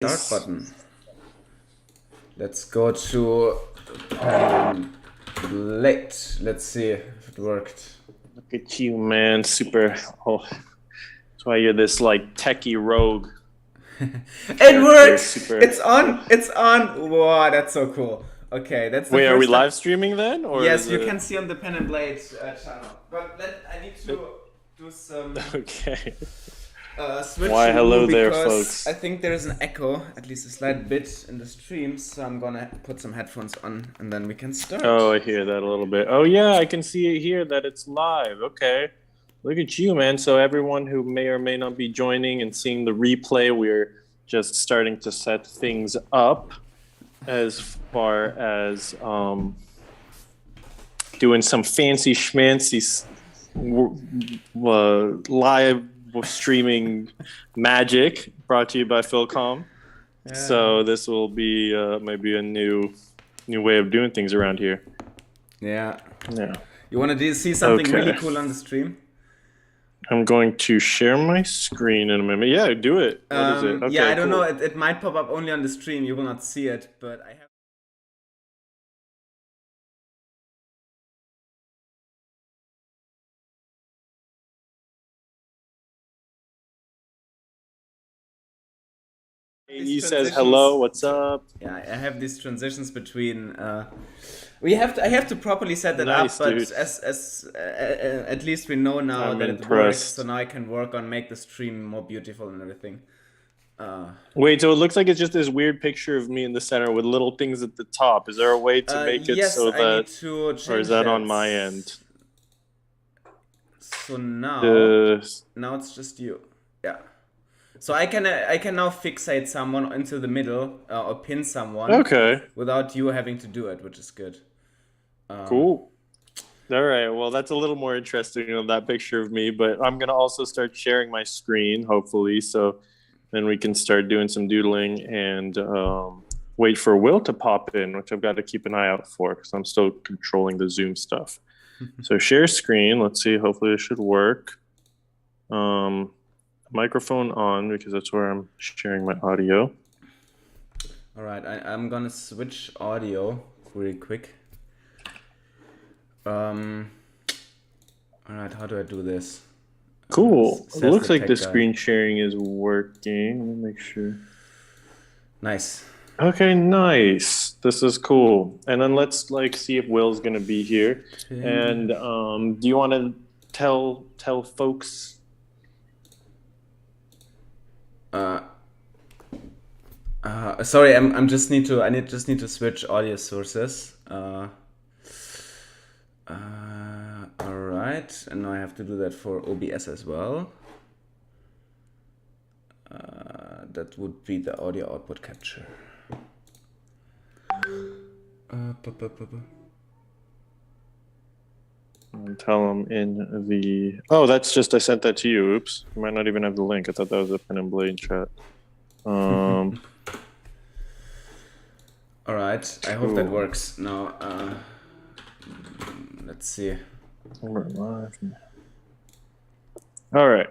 Start button. Let's go to late. Let's see if it worked. Look at you, man. Super. Oh, that's why you're this like techie rogue. It works. Super... It's on. It's on. Wow, that's so cool. Okay, that's the Wait, first are we time... live streaming then? Or yes, you can see on the Pen and Blade channel. But I need to do some. Okay. Switch. Why, hello there, folks. I think there's an echo, at least a slight bit in the stream, so I'm gonna put some headphones on and then we can start. Oh, I hear that a little bit. Oh yeah, I can see it here that it's live. Okay. Look at you, man. So everyone who may or may not be joining and seeing the replay, we're just starting to set things up as far as doing some fancy schmancy live streaming magic brought to you by Philcom. Yeah. So this will be maybe a new way of doing things around here. Yeah. Yeah. You want to see something really cool on the stream? I'm going to share my screen in a minute. Yeah, do it. What is it? Okay, yeah, I don't know. It might pop up only on the stream. You will not see it, but I have. He says hello. What's up? Yeah, I have these transitions between. I have to properly set that up, but dude. At least we know now that it works. So now I can work on make the stream more beautiful and everything. Wait, so it looks like it's just this weird picture of me in the center with little things at the top. Is there a way to make it so that, I need to change or is that on my end? So now it's just you. Yeah. So I can now fixate someone into the middle or pin someone. Okay. Without you having to do it, which is good. Cool. All right. Well, that's a little more interesting on that picture of me, but I'm gonna also start sharing my screen, hopefully, so then we can start doing some doodling and wait for Will to pop in, which I've got to keep an eye out for because I'm still controlling the Zoom stuff. So share screen. Let's see. Hopefully it should work. Microphone on because that's where I'm sharing my audio. All right, I'm gonna switch audio really quick. All right, how do I do this? Cool. It looks like the screen sharing is working. Let me make sure. Nice. Okay, nice. This is cool. And then let's see if Will's gonna be here. And do you want to tell folks? Sorry, I just need to switch audio sources. All right, and now I have to do that for OBS as well. That would be the audio output capture. Tell them in the. Oh, that's just I sent that to you. Oops, you might not even have the link. I thought that was a Pen and Blade chat. All right, I hope that works now. Let's see. All right.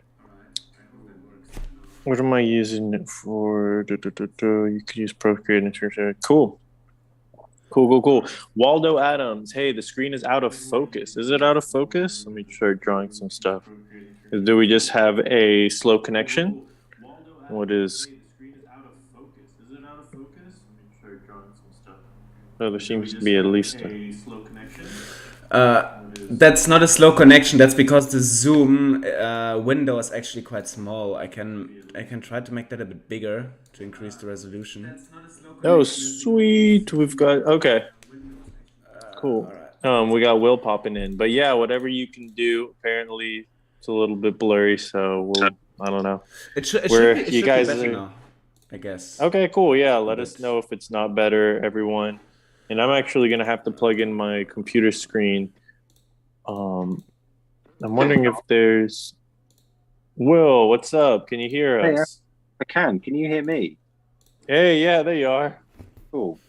What am I using it for? You can use Procreate and cool. Cool. Waldo Adams. Hey, the screen is out of focus. Is it out of focus? Let me start drawing some stuff. Do we just have a slow connection? What is? Oh, there seems to be at least a slow connection. That's not a slow connection. That's because the Zoom window is actually quite small. I can try to make that a bit bigger to increase the resolution. Oh, sweet. We've got okay. Cool. We got Will popping in, but yeah, whatever you can do. Apparently, it's a little bit blurry, so I don't know. It should be better now, I guess. Okay, cool. Yeah, let us know if it's not better, everyone. And I'm actually gonna have to plug in my computer screen. I'm wondering if there's Will. What's up? Can you hear us? I can. Can you hear me? Hey, yeah, there you are. Cool.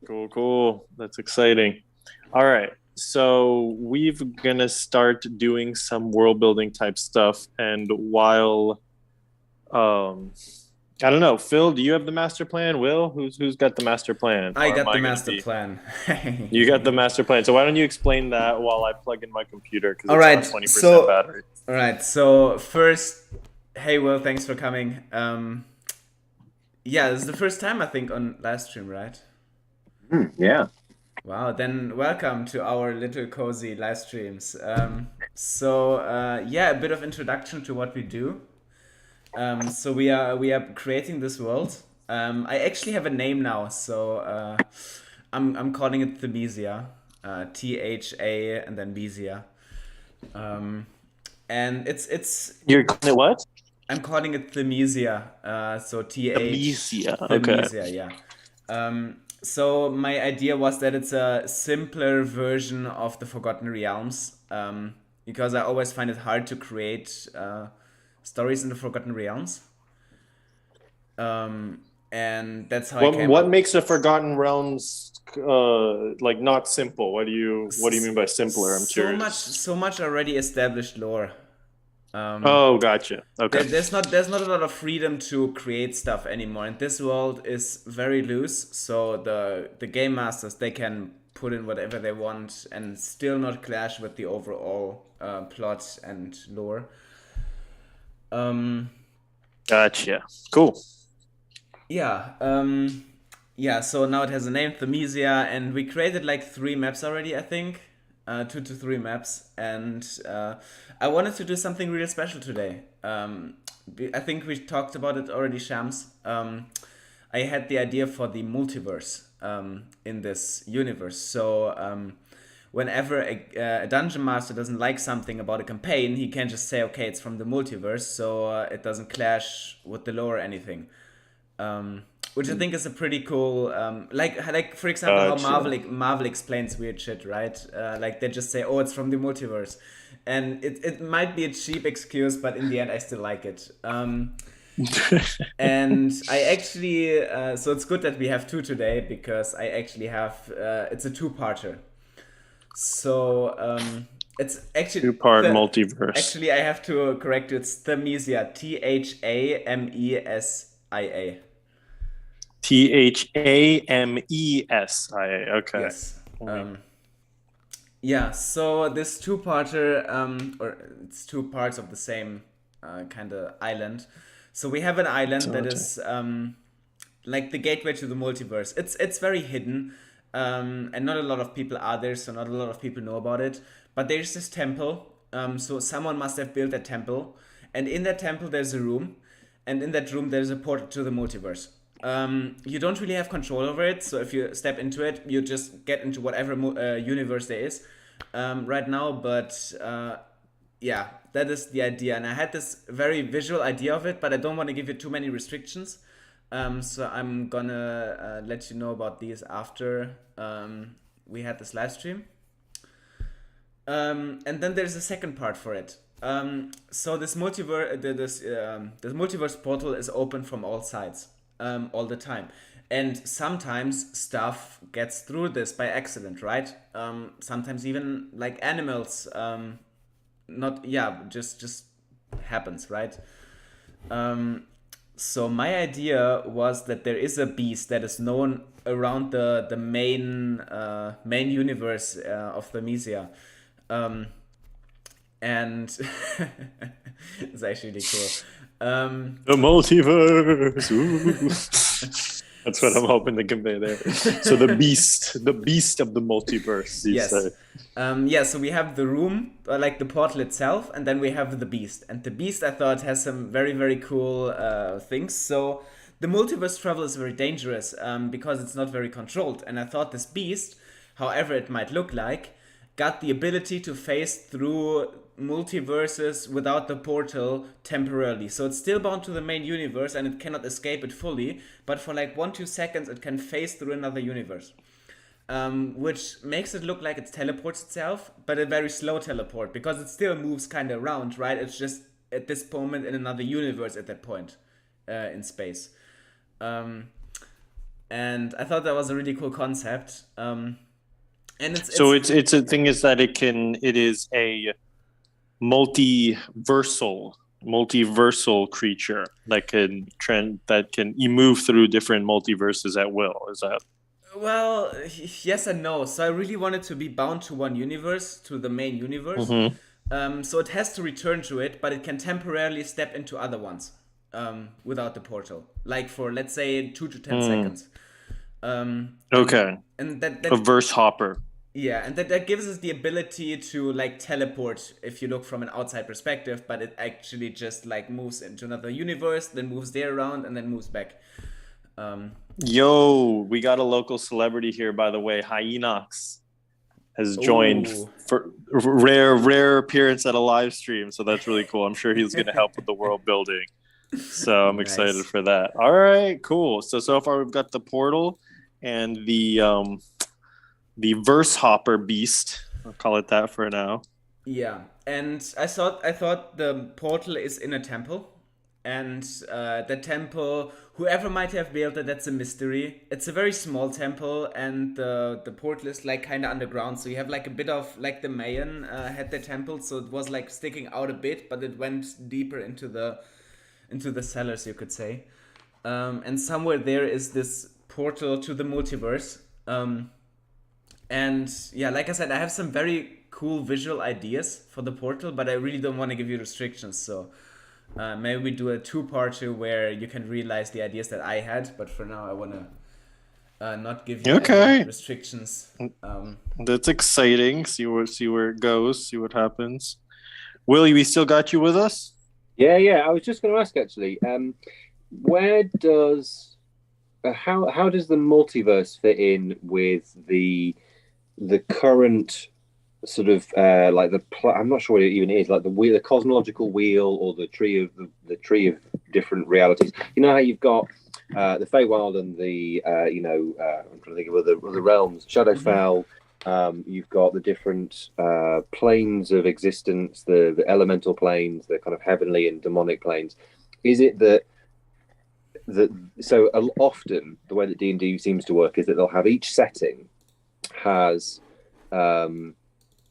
Cool. That's exciting. All right. So we're gonna start doing some world building type stuff, and while I don't know. Phil, do you have the master plan? Will, who's got the master plan? I got the master plan. You got the master plan. So why don't you explain that while I plug in my computer because it's on 20% so, battery. All right. So first, hey Will, thanks for coming. Yeah, this is the first time I think on LIVESTREAM, right? Yeah. Wow. Then welcome to our little cozy live streams. Yeah, a bit of introduction to what we do. So we are creating this world. I actually have a name now, so I'm calling it Themesia, THA and then Mesia. And it's You're calling it what? I'm calling it Themesia. So Themesia. Themesia, yeah. So my idea was that it's a simpler version of the Forgotten Realms, because I always find it hard to create stories in the Forgotten Realms. And that's how I came What up. makes the Forgotten Realms like not simple? What do you mean by simpler? I'm curious. So much already established lore. Oh, gotcha. Okay. There's not a lot of freedom to create stuff anymore, and this world is very loose. So the game masters, they can put in whatever they want and still not clash with the overall plot and lore. Gotcha. Cool. Yeah. Yeah. So now it has a name, Themesia, and we created like 3 maps already, I think. 2 to 3 maps, and I wanted to do something really special today. I think we talked about it already, Shams. I had the idea for the multiverse in this universe. So whenever a dungeon master doesn't like something about a campaign, he can just say, okay, it's from the multiverse, so it doesn't clash with the lore or anything. Which I think is a pretty cool, like for example, how Marvel explains weird shit, right? Like they just say, oh, it's from the multiverse. And it might be a cheap excuse, but in the end, I still like it. And I actually, so it's good that we have 2 today, because I actually have, it's a 2-parter. So it's actually 2-part multiverse. Actually, I have to correct you. It's Themesia, THAMESIA. THAMESIA. Okay. Yes. Yeah. So this 2-parter, or it's 2 parts of the same kind of island. So we have an island that is like the gateway to the multiverse. It's very hidden, and not a lot of people are there, so not a lot of people know about it. But there's this temple. So someone must have built that temple, and in that temple there's a room, and in that room there's a portal to the multiverse. You don't really have control over it, so if you step into it, you just get into whatever universe there is right now. But yeah, that is the idea. And I had this very visual idea of it, but I don't want to give you too many restrictions. So I'm gonna let you know about these after we had this live stream. And then there's a second part for it. So this multiverse portal is open from all sides. All the time, and sometimes stuff gets through this by accident, right? Sometimes even like animals, just happens, right? So my idea was that there is a beast that is known around the main universe of Themesia, and it's actually really cool. The multiverse. That's what I'm hoping to convey there. So the beast of the multiverse. Yes. So we have the room, like the portal itself, and then we have the beast. And the beast, I thought, has some very, very cool things. So the multiverse travel is very dangerous because it's not very controlled. And I thought this beast, however it might look like, got the ability to phase through multiverses without the portal temporarily. So it's still bound to the main universe and it cannot escape it fully, but for like 1-2 seconds it can phase through another universe, which makes it look like it teleports itself, but a very slow teleport, because it still moves kind of around, right? It's just at this moment in another universe at that point in space. And I thought that was a really cool concept. And it's a thing is that it is a multiversal multiversal creature that can move through different multiverses at will. Is that? Well, yes and no. So I really want it to be bound to one universe, to the main universe. So it has to return to it, but it can temporarily step into other ones without the portal, like for let's say 2 to 10 seconds. Okay. And that a Versehopper. Yeah, and that gives us the ability to like teleport if you look from an outside perspective, but it actually just like moves into another universe, then moves there around, and then moves back. Yo, we got a local celebrity here, by the way. Hyenox has joined for rare appearance at a live stream, so that's really cool. I'm sure he's going to help with the world building. So I'm excited for that. All right, cool. So far we've got the portal and the Versehopper beast. I'll call it that for now. Yeah, and I thought the portal is in a temple, and the temple, whoever might have built it, that's a mystery. It's a very small temple, and the portal is like kind of underground, so you have like a bit of like the Mayan had the temple, so it was like sticking out a bit, but it went deeper into the cellars, you could say. And somewhere there is this portal to the multiverse. And yeah, like I said, I have some very cool visual ideas for the portal, but I really don't want to give you restrictions. So maybe we do a 2-parter where you can realize the ideas that I had. But for now, I want to not give you any restrictions. That's exciting. See where it goes. See what happens. Willie, we still got you with us? Yeah. I was just going to ask actually. Where does how does the multiverse fit in with the current sort of like I'm not sure what it even is, like the cosmological wheel or the tree of different realities. You know how you've got the Feywild and the I'm trying to think of other realms, Shadowfell. You've got the different planes of existence, the elemental planes, the kind of heavenly and demonic planes. Is it that so often the way that D&D seems to work is that they'll have each setting has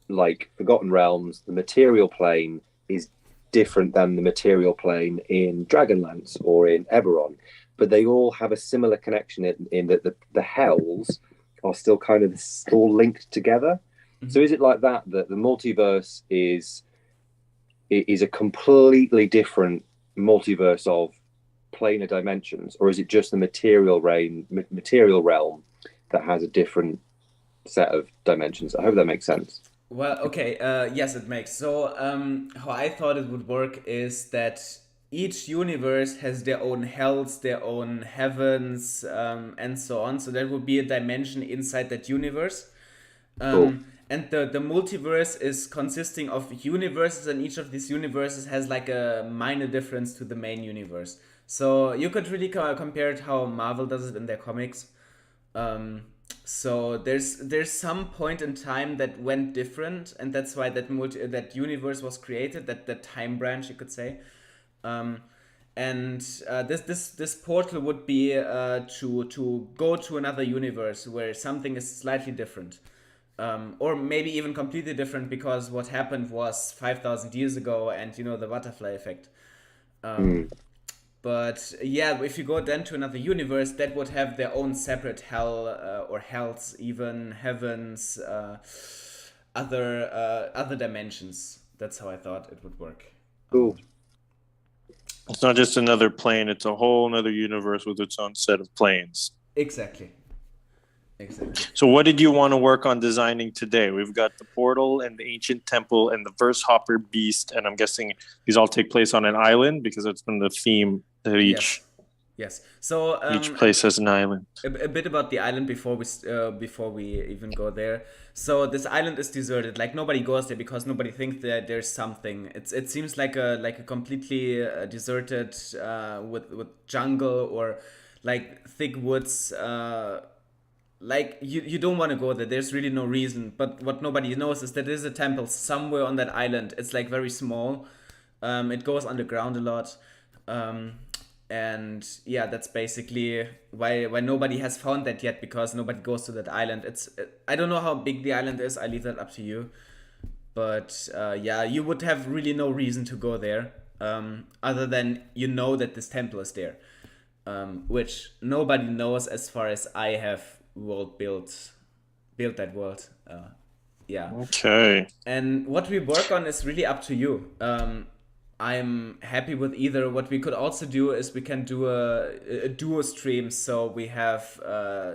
like Forgotten Realms, the material plane is different than the material plane in Dragonlance or in Eberron, but they all have a similar connection in that the hells are still kind of all linked together. Mm-hmm. So is it like that the multiverse is a completely different multiverse of planar dimensions, or is it just the material realm that has a different set of dimensions? I hope that makes sense. Well, okay, yes, it makes. So how I thought it would work is that each universe has their own hells, their own heavens, and so on. So there would be a dimension inside that universe. Cool. And the multiverse is consisting of universes, and each of these universes has like a minor difference to the main universe. So you could really compare it how Marvel does it in their comics. So there's some point in time that went different, and that's why that universe was created, that time branch, you could say. And this portal would be to go to another universe where something is slightly different. Or maybe even completely different, because what happened was 5,000 years ago, and the butterfly effect. But yeah, if you go then to another universe, that would have their own separate hell or hells, even heavens, other dimensions. That's how I thought it would work. Cool. It's not just another plane; it's a whole other universe with its own set of planes. Exactly. So what did you want to work on designing today? We've got the portal and the ancient temple and the Versehopper beast, and I'm guessing these all take place on an island because that's been the theme that each So each place has an island. A bit about the island before we even go there. So this island is deserted. Like nobody goes there because nobody thinks that there's something. It seems like a completely deserted with jungle or like thick woods. Like you don't want to go there. There's really no reason. But what nobody knows is that there's a temple somewhere on that island. It's like very small. It goes underground a lot. And yeah, that's basically why nobody has found that yet, because nobody goes to that island. I don't know how big the island is. I leave that up to you. But yeah, you would have really no reason to go there. other than you know that this temple is there, which nobody knows as far as I have built that world. Yeah. Okay. And what we work on is really up to you. I'm happy with either. What we could also do is we can do a duo stream. So we have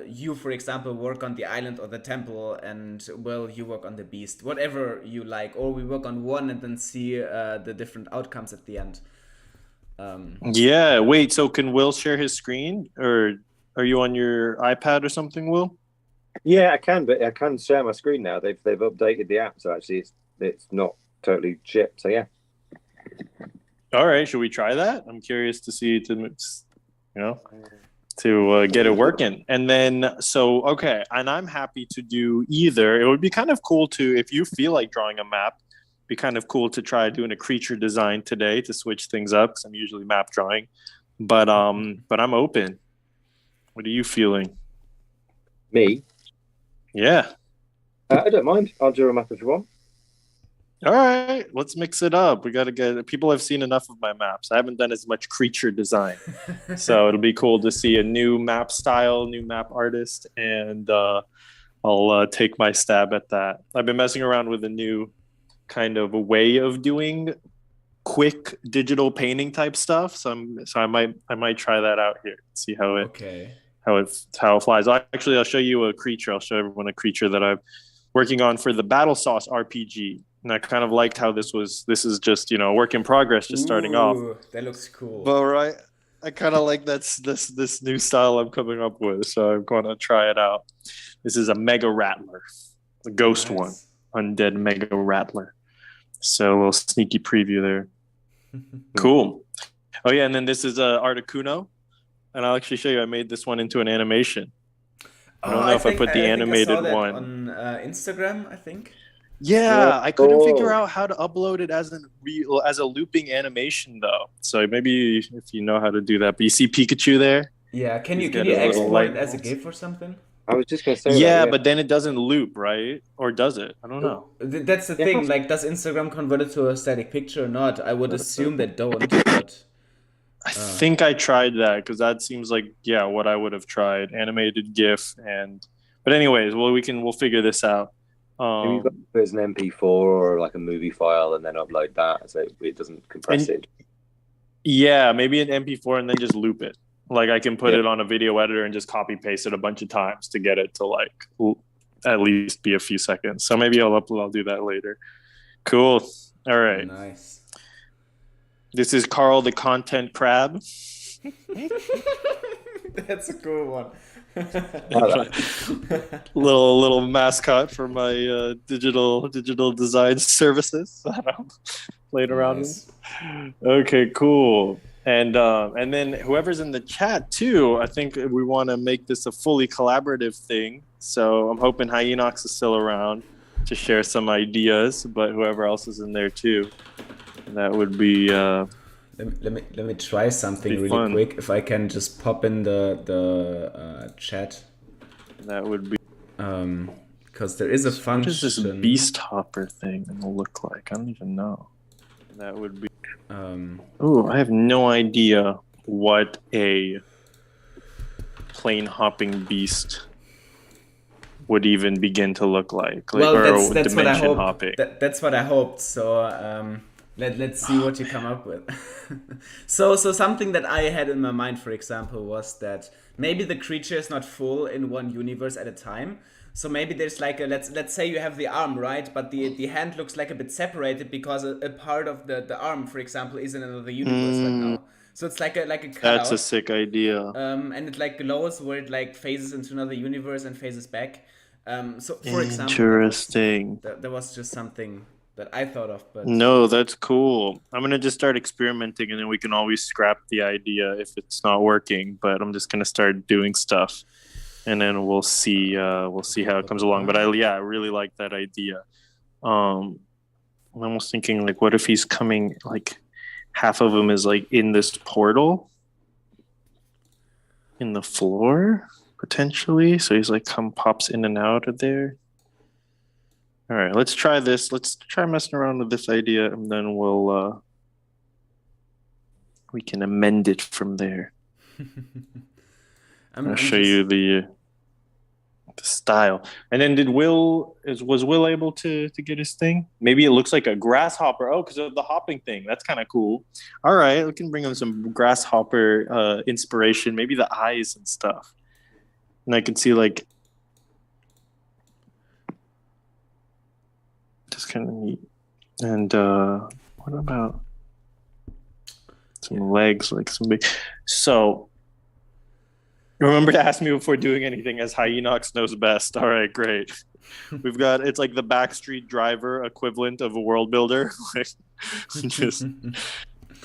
you, for example, work on the island or the temple, and Will, you work on the beast. Whatever you like. Or we work on one and then see the different outcomes at the end. Yeah, wait, so can Will share his screen? Or are you on your iPad or something, Will? Yeah, I can, but I can share my screen now. They've updated the app, so actually it's not totally shit. So yeah. All right, should we try that? I'm curious to see to get it working. And then okay, and I'm happy to do either. It would be kind of cool to, if you feel like drawing a map, be kind of cool to try doing a creature design today to switch things up, because I'm usually map drawing. But I'm open. What are you feeling? Me? Yeah. I don't mind. I'll draw a map if you want. All right, let's mix it up. We got to get, people have seen enough of my maps. I haven't done as much creature design. So it'll be cool to see a new map style, new map artist, and I'll take my stab at that. I've been messing around with a new kind of a way of doing quick digital painting type stuff. So I might try that out here. See how it how it flies. I'll show you a creature. I'll show everyone a creature that I'm working on for the Battle Sauce RPG. And I kind of liked how this is just, a work in progress, just starting off. That looks cool. But right, I kind of like this new style I'm coming up with. So I'm going to try it out. This is a Mega Rattler, a ghost one, undead Mega Rattler. So a little sneaky preview there. Cool. Oh yeah, and then this is Articuno. And I'll actually show you, I made this one into an animation. I don't know if I put the animated one on Instagram, I think. Yeah, I couldn't figure out how to upload it as a looping animation though. So maybe if you know how to do that. But you see Pikachu there? Yeah, can you export it as a GIF or something? I was just gonna say yeah, but then it doesn't loop, right? Or does it? I don't know. That's the thing. Like, does Instagram convert it to a static picture or not? I would assume they don't. But I think I tried that because that seems like what I would have tried, animated GIF But anyways, we'll figure this out. Maybe you've got to put it as an MP4 or like a movie file and then upload that so it doesn't compress it. Yeah, maybe an MP4 and then just loop it. Like I can put it on a video editor and just copy paste it a bunch of times to get it to like at least be a few seconds. So maybe I'll do that later. Cool. All right. Nice. This is Carl the Content Crab. That's a cool one. little mascot for my digital design services that I'm playing around with. Okay, cool. And then whoever's in the chat too, I think we want to make this a fully collaborative thing. So I'm hoping Hyenox is still around to share some ideas, but whoever else is in there too, that would be. Let me try something really quick. If I can just pop in the chat. That would be. Because there is a function. What does this beast hopper thing gonna look like? I don't even know. That would be. I have no idea what a plane hopping beast would even begin to look like. Well, that's what I hoped. That's what I hoped. So let's see what you come up with. So something that I had in my mind, for example, was that maybe the creature is not full in one universe at a time. So maybe there's like let's say you have the arm, right? But the hand looks like a bit separated because a part of the arm, for example, is in another universe right now. So it's like a cutout. That's a sick idea. And it like glows where it like phases into another universe and phases back. So for example, interesting. That was just something that I thought of. But no, that's cool. I'm gonna just start experimenting, and then we can always scrap the idea if it's not working. But I'm just gonna start doing stuff. And then we'll see how it comes along. But I really like that idea. I'm almost thinking like, what if he's coming, like half of him is like in this portal in the floor potentially. So he's like pops in and out of there. All right, let's try this. Let's try messing around with this idea, and then we'll we can amend it from there. I'll show you the style. And then was Will able to get his thing? Maybe it looks like a grasshopper. Oh, because of the hopping thing. That's kind of cool. All right, we can bring him some grasshopper inspiration. Maybe the eyes and stuff. And I can see like just kind of neat. And what about some legs, like some big? So remember to ask me before doing anything, as Hyenox knows best. All right, great. We've got, it's like the backstreet driver equivalent of a world builder. Just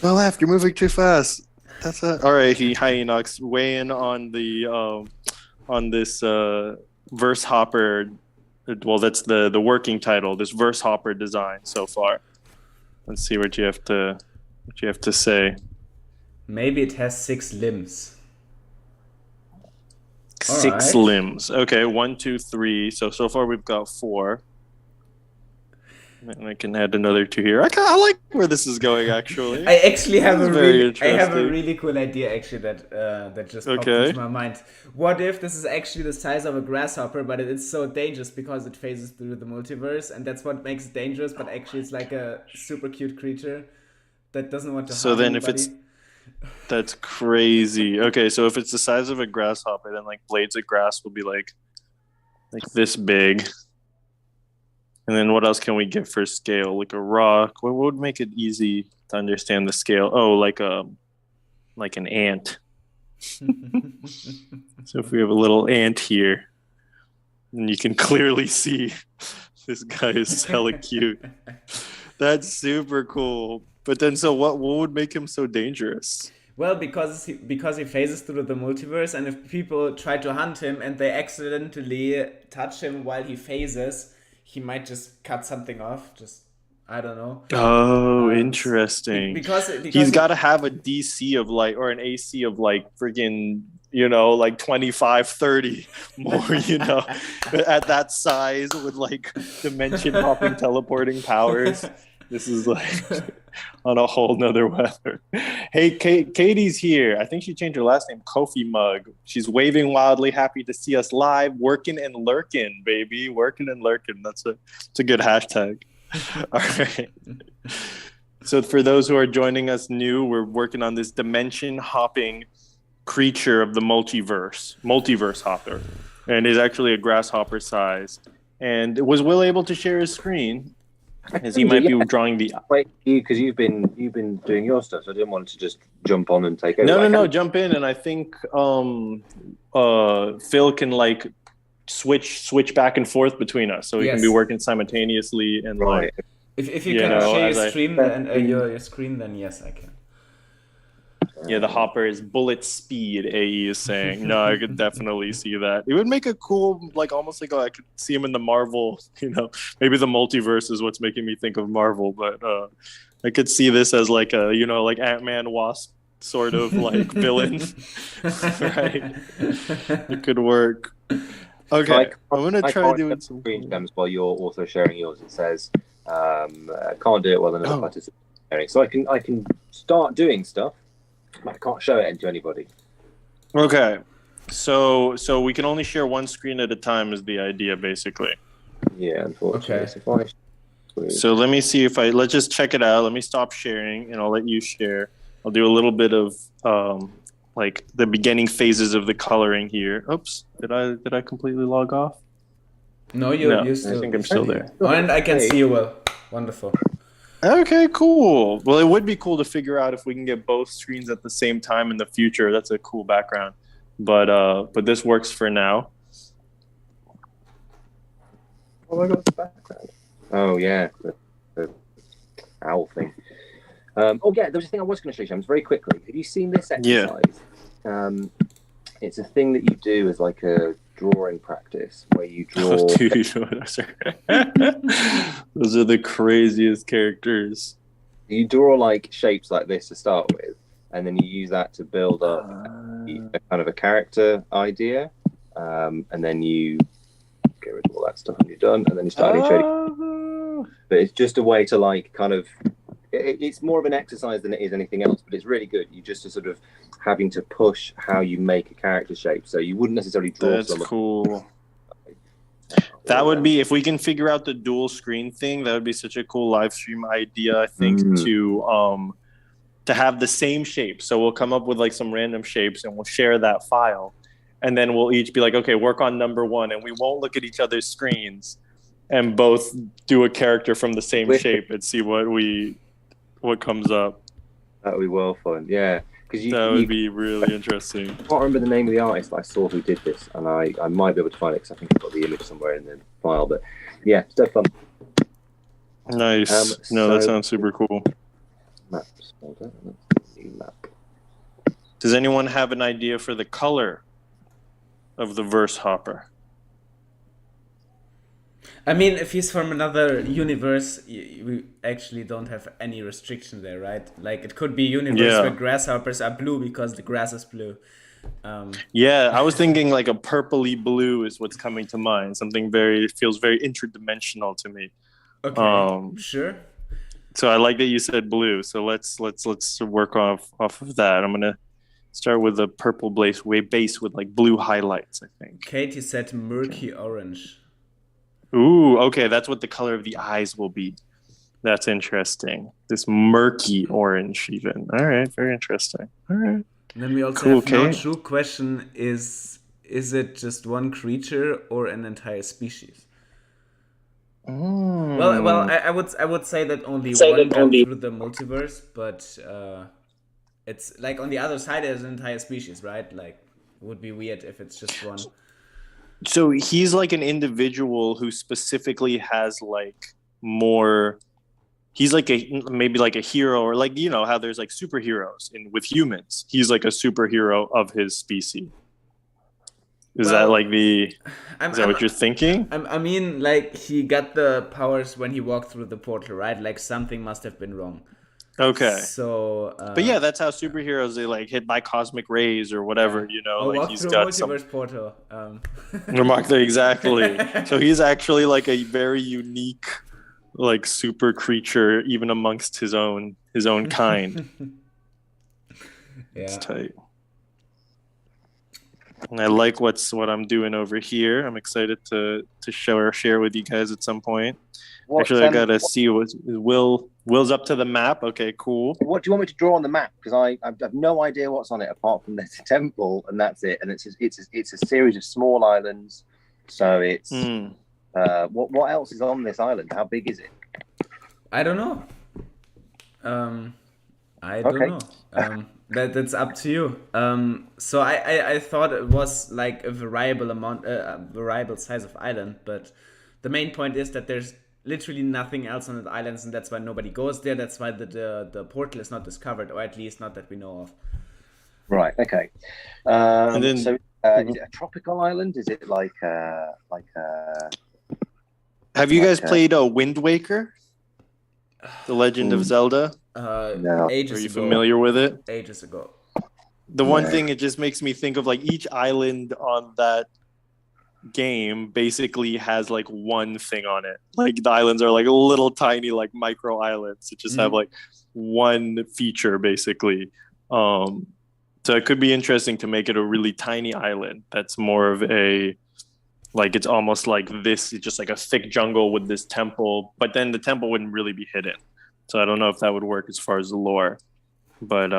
go left, you're moving too fast. That's it. All right, Hyenox, weigh in on the on this Versehopper. Well, that's the working title. This Versehopper design so far. Let's see what you have to say. Maybe it has 6 limbs. Six limbs. Okay, 1, 2, 3. So far we've got 4. And I can add another 2 here. I like where this is going, actually. I actually have a really cool idea, actually, that just popped into my mind. What if this is actually the size of a grasshopper, but it's so dangerous because it phases through the multiverse, and that's what makes it dangerous, but actually it's like a super cute creature that doesn't want to harm anybody. That's crazy. Okay, so if it's the size of a grasshopper, then like blades of grass will be like this big. And then what else can we get for scale? Like a rock. What would make it easy to understand the scale? Oh, like an ant. So if we have a little ant here, and you can clearly see this guy is hella cute. That's super cool. But then, so what would make him so dangerous? Well, because he phases through the multiverse, and if people try to hunt him and they accidentally touch him while he phases, he might just cut something off. Just, I don't know. Oh, interesting. Because he's got to have a DC of like, or an AC of like friggin', like 25, 30 more, at that size with like dimension hopping teleporting powers. This is like on a whole nother weather. Hey, Katie's here. I think she changed her last name, Kofi Mug. She's waving wildly, happy to see us live, working and lurking, baby. Working and lurking. That's a good hashtag. All right. So for those who are joining us new, we're working on this dimension hopping creature of the multiverse hopper. And is actually a grasshopper size. And was Will able to share his screen? As he might be drawing the. Wait, because you've been doing your stuff, so I didn't want to just jump on and take over. No, jump in, and I think Phil can like switch back and forth between us, so we can be working simultaneously and like. If you can share your stream and your screen, then yes, I can. Yeah, the hopper is bullet speed, AE is saying. No, I could definitely see that. It would make a cool, like almost like I could see him in the Marvel, maybe the multiverse is what's making me think of Marvel, but I could see this as like a, like Ant-Man Wasp sort of like villain. Right? It could work. Okay, I'm going to try doing some screen gems while you're also sharing yours. It says, can't do it while another participant is sharing. So I can start doing stuff. I can't show it to anybody. Okay, so we can only share one screen at a time is the idea, basically. Yeah, unfortunately. Okay. So let me see let's just check it out. Let me stop sharing, and I'll let you share. I'll do a little bit of like the beginning phases of the coloring here. Oops, did I completely log off? No, you're still. I think I'm still there. Oh, and I can see you well. Wonderful. Okay, cool. Well, it would be cool to figure out if we can get both screens at the same time in the future. That's a cool background. But this works for now. Oh, I got the background. Oh, yeah. The owl thing. There was a thing I was going to show you, James, very quickly. Have you seen this exercise? Yeah. It's a thing that you do as like a drawing practice where you draw. Oh, dude, those are the craziest characters. You draw like shapes like this to start with, and then you use that to build up a kind of a character idea, and then you get rid of all that stuff when you're done, and then you start shading. But it's just a way to like kind of it's more of an exercise than it is anything else, but it's really good. You just are sort of having to push how you make a character shape, so you wouldn't necessarily draw. That's cool. That would be, if we can figure out the dual screen thing, that would be such a cool live stream idea, I think, to have the same shape. So we'll come up with like some random shapes and we'll share that file. And then we'll each be like, okay, work on number one. And we won't look at each other's screens and both do a character from the same shape and see what comes up. That would be well fun, yeah. That would be really interesting. I can't remember the name of the artist I saw who did this, and I might be able to find it because I think I've got the image somewhere in the file. But yeah, so fun. Nice. That sounds super cool. Maps. Hold on. New map. Does anyone have an idea for the color of the Versehopper? I mean, if he's from another universe, we actually don't have any restriction there, right? Like, it could be universe where grasshoppers are blue because the grass is blue. Yeah, I was thinking like a purpley blue is what's coming to mind. Something feels very interdimensional to me. Okay, sure. So I like that you said blue. So let's work off of that. I'm gonna start with a purple base with like blue highlights, I think. Katie said murky orange. Ooh, okay, that's what the color of the eyes will be. That's interesting. This murky orange even. All right, very interesting. All right. And then we also have no true question is it just one creature or an entire species? Well, I would say that only one got through the multiverse, but it's like on the other side there's an entire species, right? Like, it would be weird if it's just one. So he's like an individual who specifically has like more. He's like maybe like a hero, or like, you know how there's like superheroes with humans. He's like a superhero of his species. Is that like what you're thinking? I mean, like, he got the powers when he walked through the portal, right? Like, something must have been wrong. Okay. So, but yeah, that's how superheroes, they like hit by cosmic rays or whatever, you know. Like, he's got multiverse portal. Exactly. So he's actually like a very unique, like, super creature, even amongst his own kind. Yeah. It's tight. And I like what I'm doing over here. I'm excited to share with you guys at some point. Actually, I gotta see what Will's up to the map. Okay, cool. What do you want me to draw on the map? Because I have no idea what's on it apart from there's a temple and that's it. And it's a series of small islands. So it's what else is on this island? How big is it? I don't know. I don't know. That's up to you. So I thought it was like a variable size of island, but the main point is that there's literally nothing else on the islands, and that's why nobody goes there. That's why the portal is not discovered, or at least not that we know of. Right. Okay. And then, so is it a tropical island? Is it like Have you guys played Wind Waker? The Legend of Zelda? No. Ages Are you ago. familiar with it? Ages ago. The one thing, it just makes me think of like each island on that game basically has like one thing on it. Like, the islands are like little tiny like micro islands that just have like one feature basically. So it could be interesting to make it a really tiny island that's more of a, like, it's almost like this, it's just like a thick jungle with this temple, but then the temple wouldn't really be hidden. So I don't know if that would work as far as the lore, but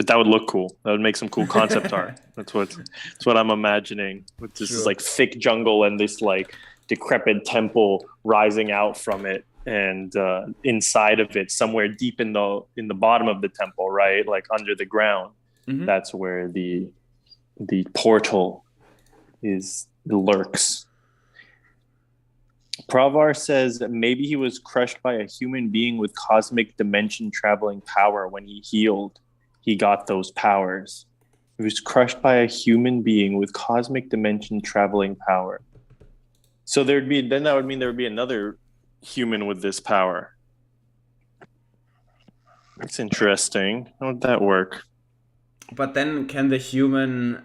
that would look cool. That would make some cool concept art. That's what I'm imagining. With this is like thick jungle and this like decrepit temple rising out from it, and inside of it, somewhere deep in the bottom of the temple, right, like under the ground, that's where the portal lurks. Pravar says that maybe he was crushed by a human being with cosmic dimension traveling power. When he healed, he got those powers. He was crushed by a human being with cosmic dimension traveling power. So that would mean there would be another human with this power. That's interesting. How would that work? But then can the human...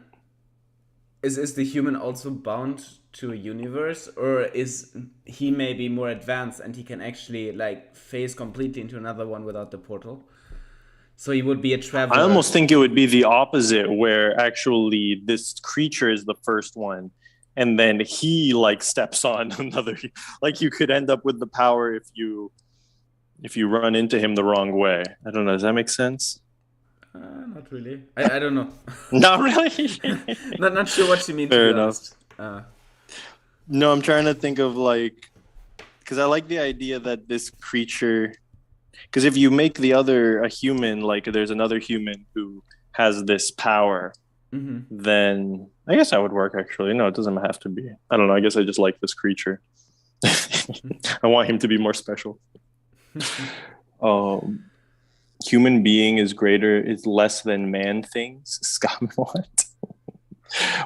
is the human also bound to a universe, or is he maybe more advanced and he can actually like phase completely into another one without the portal? So he would be a traveler. I almost think it would be the opposite, where actually this creature is the first one, and then he like steps on another. Like you could end up with the power if you run into him the wrong way. I don't know. Does that make sense? Not really. I don't know. Not really. not sure what you mean. Fair enough. No, I'm trying to think of like, because I like the idea that this creature. Because if you make a human, like there's another human who has this power, then I guess that would work actually. No, it doesn't have to be. I don't know. I guess I just like this creature. I want him to be more special. Human being is less than man things. Skaven, what?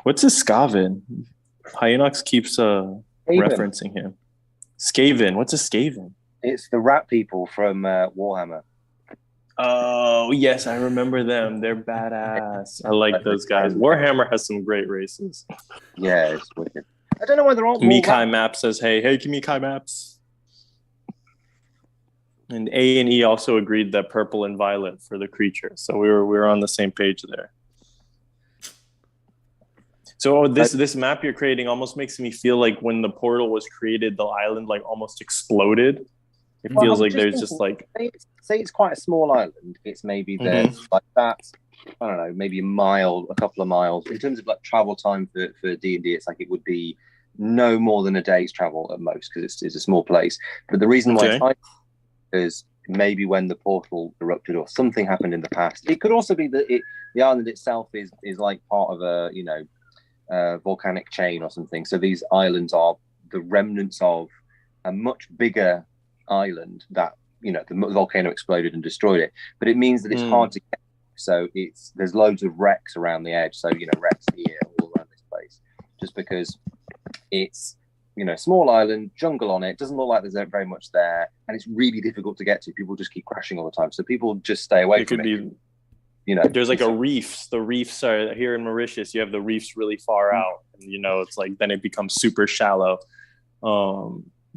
What's a Skaven? Hyenox keeps referencing him. Skaven. What's a Skaven? It's the rat people from Warhammer. Oh, yes, I remember them. They're badass. I like those guys. Warhammer has some great races. Yeah, it's wicked. I don't know whether all Mikai Map says, hey, Mikai Maps. And A and E also agreed that purple and violet for the creature. So we were on the same page there. So this map you're creating almost makes me feel like when the portal was created, the island like almost exploded. It feels like there's just like... Say it's quite a small island. It's maybe there's like that, I don't know, maybe a couple of miles. In terms of like travel time for D&D, it's like it would be no more than a day's travel at most because it's a small place. But the reason why it's is maybe when the portal erupted or something happened in the past. It could also be that the island itself is like part of a volcanic chain or something. So these islands are the remnants of a much bigger island that the volcano exploded and destroyed it, but it means that it's hard to get. So there's loads of wrecks around the edge. So wrecks here all around this place, just because it's small island, jungle on it, doesn't look like there's very much there, and it's really difficult to get to. People just keep crashing all the time, so people just stay away from it. There's like a reefs. The reefs are here in Mauritius. You have the reefs really far out, and it's like then it becomes super shallow.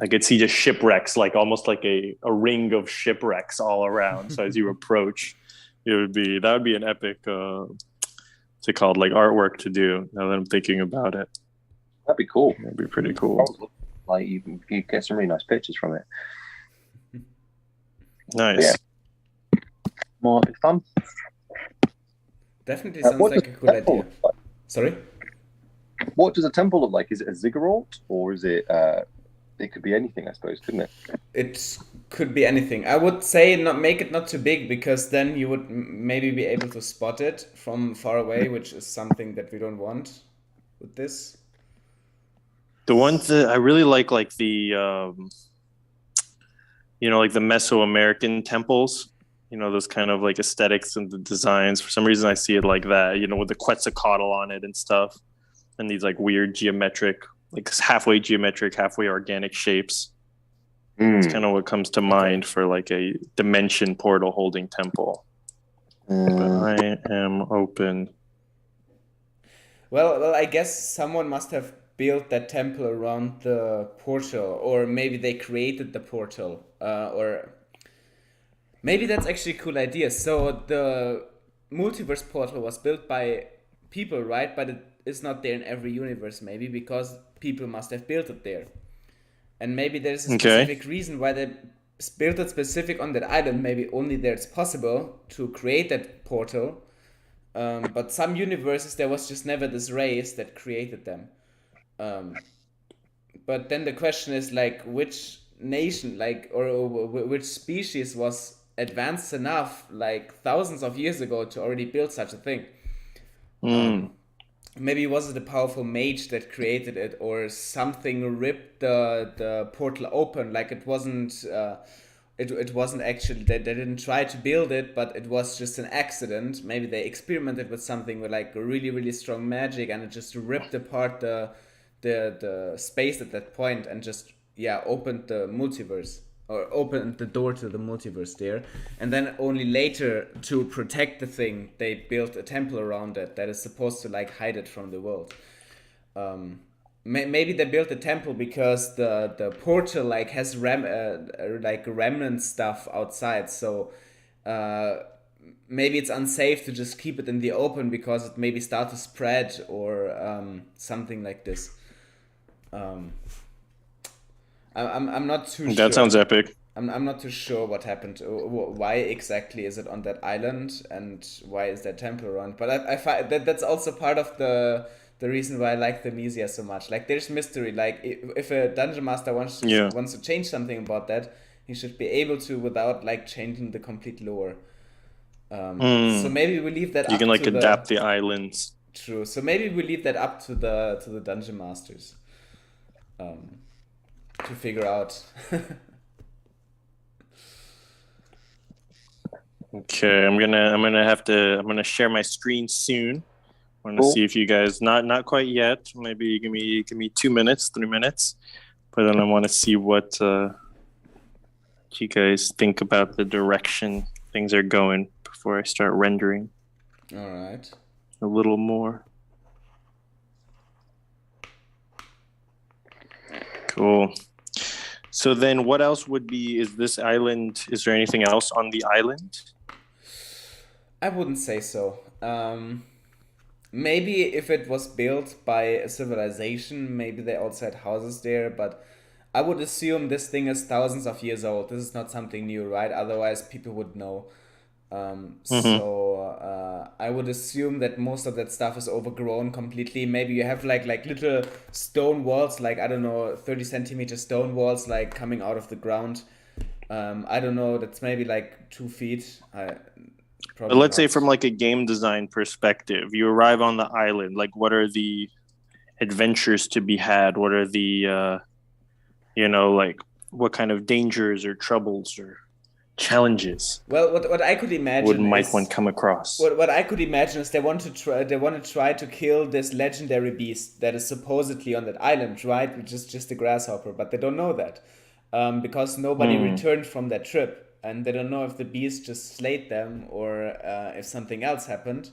I could see just shipwrecks, like almost like a ring of shipwrecks all around. So as you approach, that would be an epic, what's it called, like artwork to do. Now that I'm thinking about it, that'd be cool. That'd be pretty cool. Like you get some really nice pictures from it. Nice. Yeah. More fun. Definitely sounds like a cool idea. Like? Sorry. What does a temple look like? Is it a ziggurat or is it? It could be anything, I suppose, couldn't it? It could be anything. I would say make it not too big, because then you would maybe be able to spot it from far away, which is something that we don't want with this. The ones that I really like the, like the Mesoamerican temples, those kind of like aesthetics and the designs. For some reason, I see it like that, with the Quetzalcoatl on it and stuff, and these like weird geometric, like halfway geometric, halfway organic shapes. It's kind of what comes to mind for like a dimension portal holding temple. But I am open. Well, I guess someone must have built that temple around the portal, or maybe they created the portal, or maybe that's actually a cool idea. So the multiverse portal was built by people, right? But it is not there in every universe, maybe because people must have built it there. And maybe there's a specific reason why they built it specific on that island. Maybe only there it's possible to create that portal. But some universes, there was just never this race that created them. But then the question is, like, which nation, like, or which species was advanced enough, like thousands of years ago, to already build such a thing? Maybe was it a powerful mage that created it, or something ripped the portal open? Like it wasn't actually, they didn't try to build it, but it was just an accident. Maybe they experimented with something with like really, really strong magic, and it just ripped apart the space at that point, and just opened the multiverse, or opened the door to the multiverse there. And then only later, to protect the thing, they built a temple around it that is supposed to like hide it from the world. Maybe they built the temple because the portal like has like remnant stuff outside, so maybe it's unsafe to just keep it in the open because it maybe start to spread or something like this. I'm not too sure. That sounds epic. I'm not too sure what happened. Why exactly is it on that island, and why is there temple around? But I find that's also part of the reason why I like the Mysia so much. Like there's mystery. Like if a dungeon master wants to change something about that, he should be able to without like changing the complete lore. So maybe we leave that. You can like adapt the islands. True. So maybe we leave that up to the dungeon masters to figure out. Okay, I'm gonna share my screen soon. I want to see if you guys not quite yet. Maybe give me 2 minutes, 3 minutes, but then I want to see what you guys think about the direction things are going before I start rendering. All right. A little more. Cool. So then what else is this island? Is there anything else on the island? I wouldn't say so. Maybe if it was built by a civilization, maybe they also had houses there, but I would assume this thing is thousands of years old. This is not something new, right? Otherwise, people would know. So I would assume that most of that stuff is overgrown completely. Maybe you have like little stone walls, like, I don't know, 30 centimeter stone walls, like coming out of the ground. I don't know, that's maybe like 2 feet. But let's say from like a game design perspective, you arrive on the island, like what are the adventures to be had? What are the, like what kind of dangers or troubles or challenges? Well, what I could imagine might one come across? What I could imagine is they want to try to kill this legendary beast that is supposedly on that island, right? Which is just a grasshopper, but they don't know that because nobody returned from that trip, and they don't know if the beast just slayed them or if something else happened.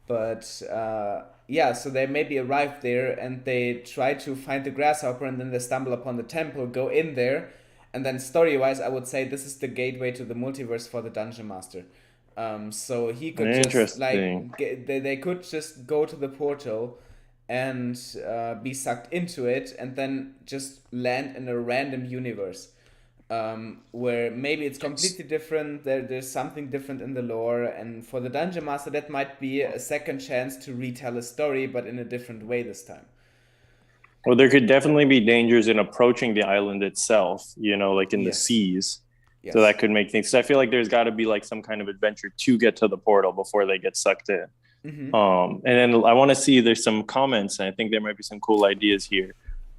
But so they maybe arrived there and they try to find the grasshopper, and then they stumble upon the temple, go in there. And then story-wise, I would say this is the gateway to the multiverse for the Dungeon Master. So he could just, like, they could just go to the portal and be sucked into it and then just land in a random universe where maybe it's completely different. There's something different in the lore. And for the Dungeon Master, that might be a second chance to retell a story, but in a different way this time. Well, there could definitely be dangers in approaching the island itself, like in the seas. Yes. So that could make things. So I feel like there's got to be like some kind of adventure to get to the portal before they get sucked in. Mm-hmm. And then I want to see, there's some comments, and I think there might be some cool ideas here.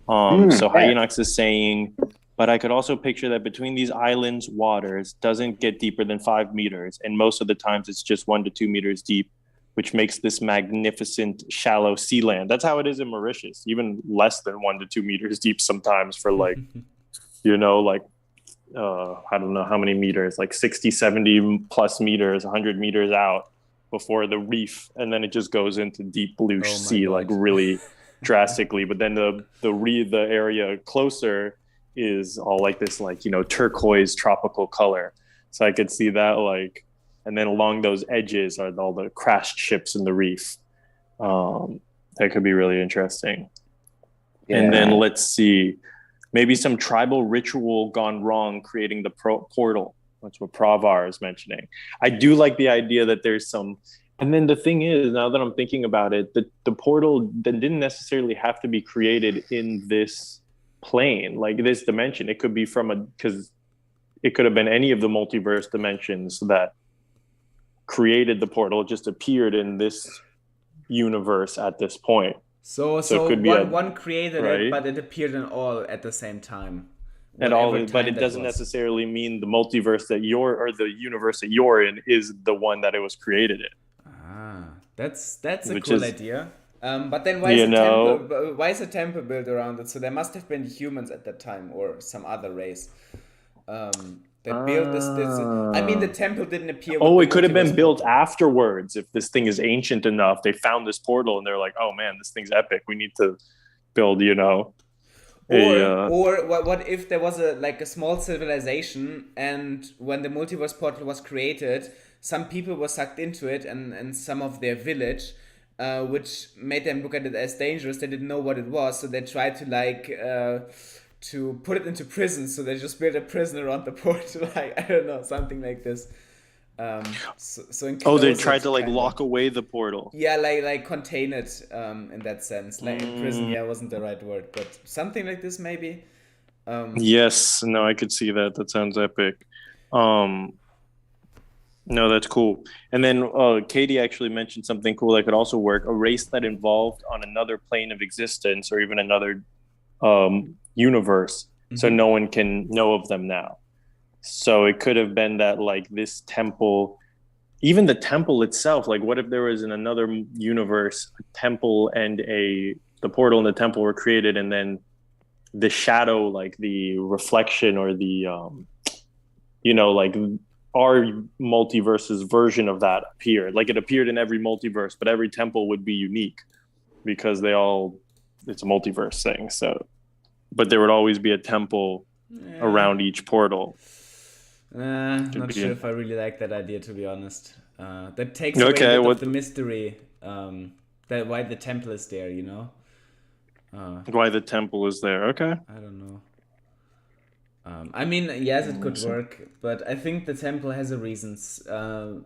So Hyenox is saying, but I could also picture that between these islands, waters doesn't get deeper than 5 meters. And most of the times it's just 1 to 2 meters deep, which makes this magnificent shallow sea land. That's how it is in Mauritius, even less than 1 to 2 meters deep sometimes for like, I don't know how many meters, like 60, 70 plus meters, 100 meters out before the reef. And then it just goes into deep blue sea, like really drastically. But then the area closer is all like this, like, turquoise tropical color. So I could see that, like, and then along those edges are all the crashed ships in the reef. That could be really interesting. Yeah. And then let's see, maybe some tribal ritual gone wrong, creating the portal. That's what Pravar is mentioning. I do like the idea that there's some, and then the thing is, now that I'm thinking about it, the portal didn't necessarily have to be created in this plane, like this dimension. It could be because it could have been any of the multiverse dimensions that created the portal. It just appeared in this universe at this point. So it could be one created it, but it appeared in all at the same time. But it doesn't necessarily mean the multiverse or the universe that you're in is the one that it was created in. That's a cool idea. But then why is a temple built around it? So there must have been humans at that time or some other race. They built this. I mean, the temple didn't appear. Oh, it could have been built afterwards. If this thing is ancient enough, they found this portal and they're like, "Oh man, this thing's epic. We need to build." Or what if there was a small civilization, and when the multiverse portal was created, some people were sucked into it, and some of their village, which made them look at it as dangerous. They didn't know what it was, so they tried to put it into prison. So they just built a prison around the portal, I don't know, something like this. They tried to lock away the portal. Yeah, like contain it in that sense. Like in prison, wasn't the right word, but something like this maybe. Yes, no, I could see that. That sounds epic. No, that's cool. And then Katie actually mentioned something cool that could also work: a race that involved on another plane of existence or even another universe, so no one can know of them now. So it could have been that this temple, even the temple itself, what if there was in another universe a temple and the portal and the temple were created, and then the shadow, the reflection or the our multiverse's version of that appeared. It appeared in every multiverse, but every temple would be unique because it's a multiverse thing. So but there would always be a temple around each portal. Not sure if I really like that idea, to be honest. That takes away a bit of the mystery. That why the temple is there, why the temple is there? Okay. I don't know. I mean, yes, it could work, but I think the temple has a reasons. But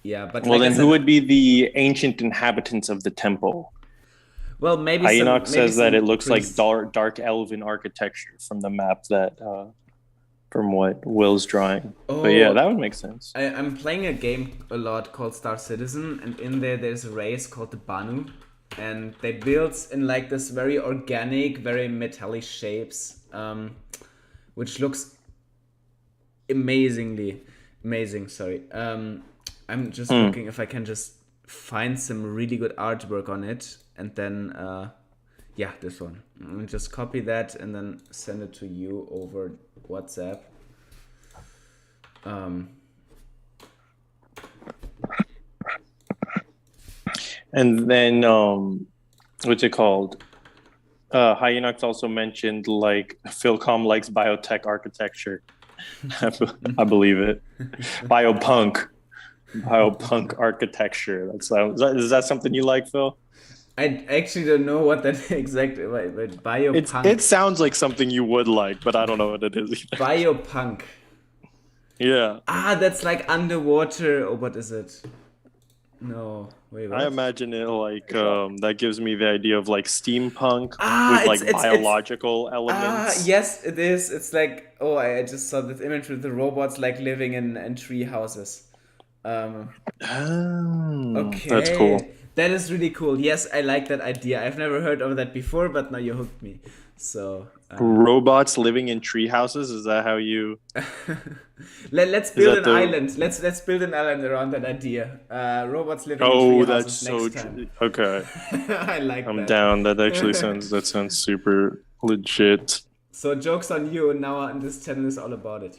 then who would be the ancient inhabitants of the temple? Well, maybe Enoch says that it looks like dark elven architecture from the map that from what Will's drawing. But yeah, that would make sense. I'm playing a game a lot called Star Citizen, and in there's a race called the Banu, and they build in this very organic, very metallic shapes, which looks amazing. Sorry, I'm just looking if I can just find some really good artwork on it. And then, this one. I'll just copy that and then send it to you over WhatsApp. And then, what's it called? Hyenox also mentioned Philcom likes biotech architecture. I believe it. Biopunk architecture. Is that something you like, Phil? I actually don't know what that exactly, but biopunk. It sounds like something you would like, but I don't know what it is either. Biopunk. Yeah. That's underwater, or what is it? No, wait. What? I imagine it that gives me the idea of steampunk with biological elements. Yes, it is. It's I just saw this image with the robots living in tree houses. Okay. That's cool. That is really cool. Yes, I like that idea. I've never heard of that before, but now you hooked me. So robots living in tree houses, is that how you let's build an island. Let's build an island around that idea. Robots living in tree houses next time. Okay. I like that. I'm down. That actually sounds super legit. So joke's on you. Now this channel is all about it.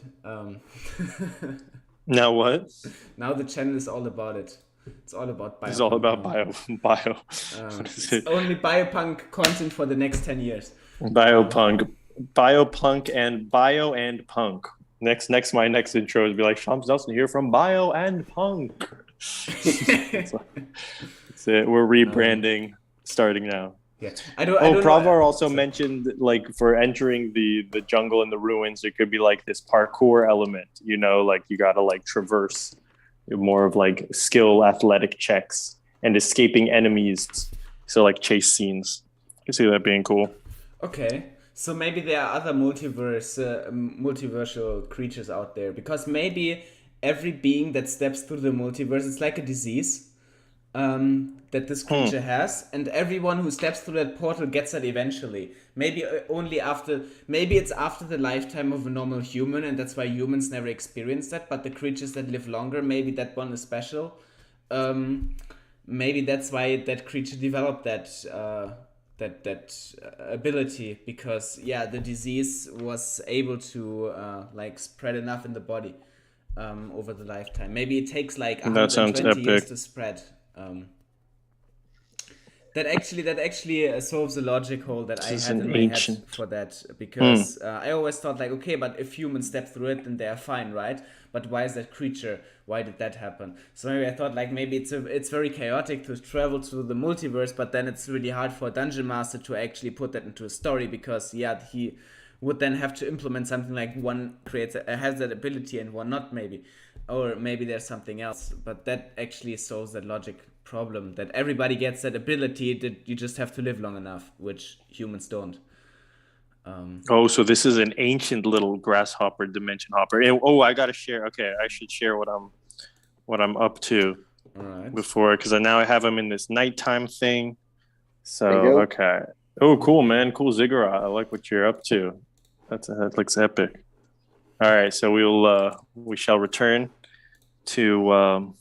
Now what? Now the channel is all about it. It's all about bio. It's all about bio. It's only biopunk content for the next 10 years. Biopunk and bio and punk. Next my next intro is be like Shams Nelson here from Bio and Punk. That's it. We're rebranding starting now. Yeah. Pravar also mentioned for entering the jungle and the ruins, there could be this parkour element. You gotta traverse. More of skill athletic checks and escaping enemies, so chase scenes. I see that being cool. Okay, so maybe there are other multiversal creatures out there, because maybe every being that steps through the multiverse is like a disease that this creature has, and everyone who steps through that portal gets that eventually. Maybe it's after the lifetime of a normal human, and that's why humans never experience that, but the creatures that live longer, maybe that one is special. Maybe that's why that creature developed that ability, because the disease was able to like spread enough in the body over the lifetime. Maybe it takes like 120 years to spread. That actually solves a logic hole that I had in my head for that, because I always thought like, okay, but if humans step through it, then they are fine, right? But why is that creature? Why did that happen? So maybe I thought like maybe it's very chaotic to travel to the multiverse, but then it's really hard for a dungeon master to actually put that into a story, because he would then have to implement something like one has that ability and one not, maybe, or maybe there's something else. But that actually solves that logic problem, that everybody gets that ability, that you just have to live long enough, which humans don't. So this is an ancient little grasshopper dimension hopper. I gotta share. Okay, I should share what I'm up to before, because now I have him in this nighttime thing. So okay. Oh, cool, man. Cool ziggurat. I like what you're up to. That looks epic. All right, so we shall return to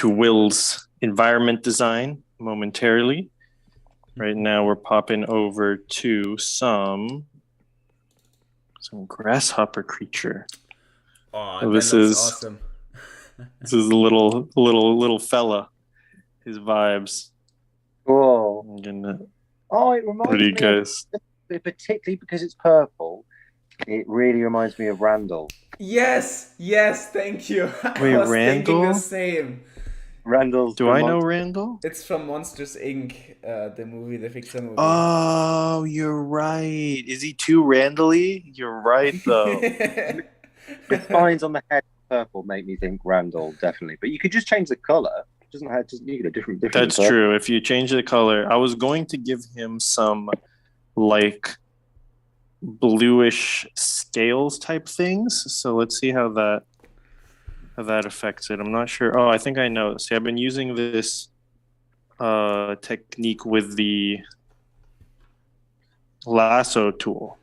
Will's environment design momentarily. Right now we're popping over to some grasshopper creature. Oh, this is awesome. This is a little fella. His vibes. Cool. It reminds me guys? Particularly because it's purple, it really reminds me of Randall. Yes, thank you. Wait, I was Randall? thinking the same. Randall's. Do I know Randall? It's from Monsters Inc., the movie, the Pixar movie. Oh, you're right. Is he too Randall-y? You're right, though. The spines on the head purple make me think Randall, definitely. But you could just change the color. It doesn't have to need a different. That's true. If you change the color, I was going to give him some like bluish scales type things. So let's see how that affects it. I'm not sure. Oh, I think I know. See, I've been using this technique with the Lasso Tool.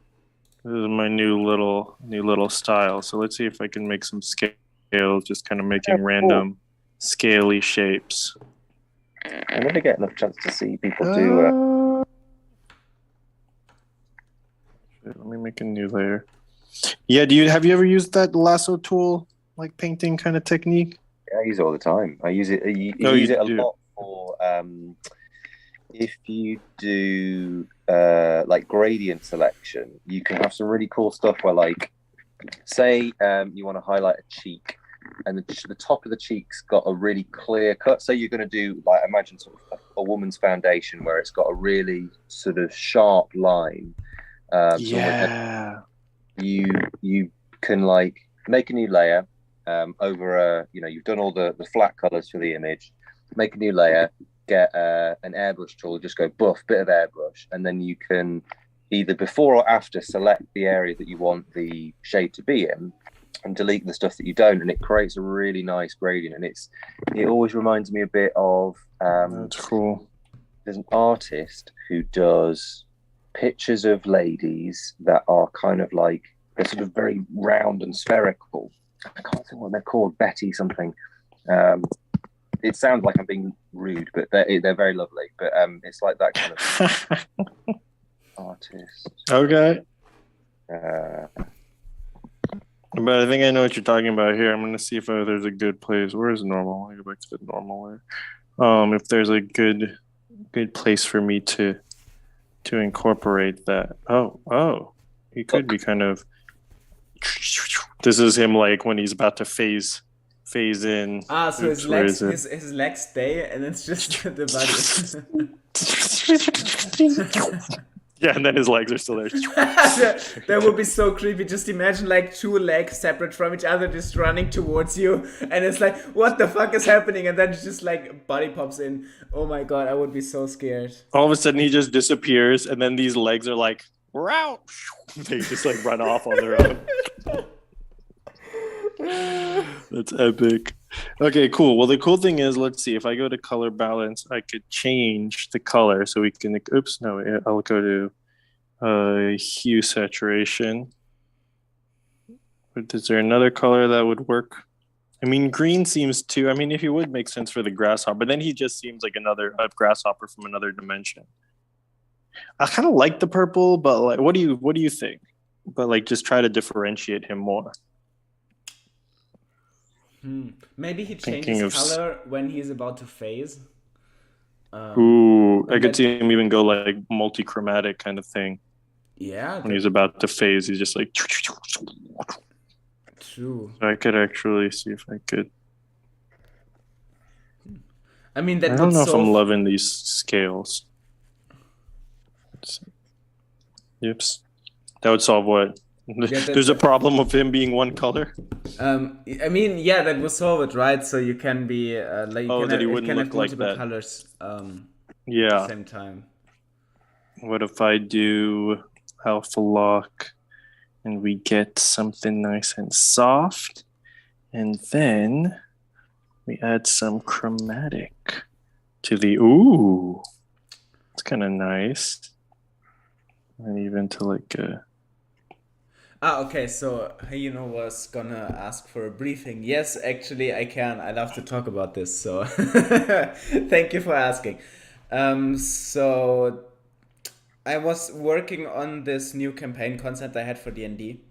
This is my new little style. So let's see if I can make some scales, just kind of making random scaly shapes. I never get enough chance to see people do. Let me make a new layer. Yeah, have you ever used that Lasso Tool, like painting kind of technique? Yeah, I use it all the time. I use it. You use it a lot for if you do like gradient selection. You can have some really cool stuff where, like, say you want to highlight a cheek, and the top of the cheek's got a really clear cut. So you're going to do, like, imagine sort of a woman's foundation where it's got a really sort of sharp line. You can like make a new layer over you've done all the flat colors for the image, make a new layer, get an airbrush tool, just go buff, bit of airbrush, and then you can either before or after select the area that you want the shade to be in and delete the stuff that you don't, and it creates a really nice gradient. And it always reminds me a bit of that's cool. There's an artist who does pictures of ladies that are kind of like, they're sort of very round and spherical. I can't think what they're called, Betty something. It sounds like I'm being rude, but they're very lovely. But it's like that kind of artist. Okay. But I think I know what you're talking about here. I'm going to see if there's a good place. Where is normal? I'll go back to the normal layer. If there's a good place for me to incorporate that. Oh, he could be kind of. This is him, like when he's about to phase in. So his legs stay, and it's just the body. Yeah, and then his legs are still there. That would be so creepy. Just imagine like two legs separate from each other, just running towards you, and it's like, what the fuck is happening? And then just like body pops in. Oh my god, I would be so scared. All of a sudden, he just disappears, and then these legs are like, we're out. They just like run off on their own. That's epic. Okay, cool. Well, the cool thing is, let's see. If I go to color balance, I could change the color so we can. Oops, no. I'll go to hue saturation. But is there another color that would work I mean, green seems too. I mean, if he would make sense for the grasshopper, but then he just seems like a grasshopper from another dimension. I kind of like the purple, but like, what do you think? But like, just try to differentiate him more. Maybe he changes color when he's about to phase. I could see him even go like multi-chromatic kind of thing. Yeah. When he's about to phase, he's just like. True. So I could actually see if I could. I mean, I don't know if I'm loving these scales. Yep. That would solve what? Yeah, there's a problem of him being one color. I mean, yeah, that would solve it, right? So you can be like you can have multiple colors. Yeah. At the same time. What if I do alpha lock, and we get something nice and soft, and then we add some chromatic to the it's kind of nice, and even to like a. Okay, so was gonna ask for a briefing. Yes, actually I can. I love to talk about this, so thank you for asking. So I was working on this new campaign concept I had for D&D.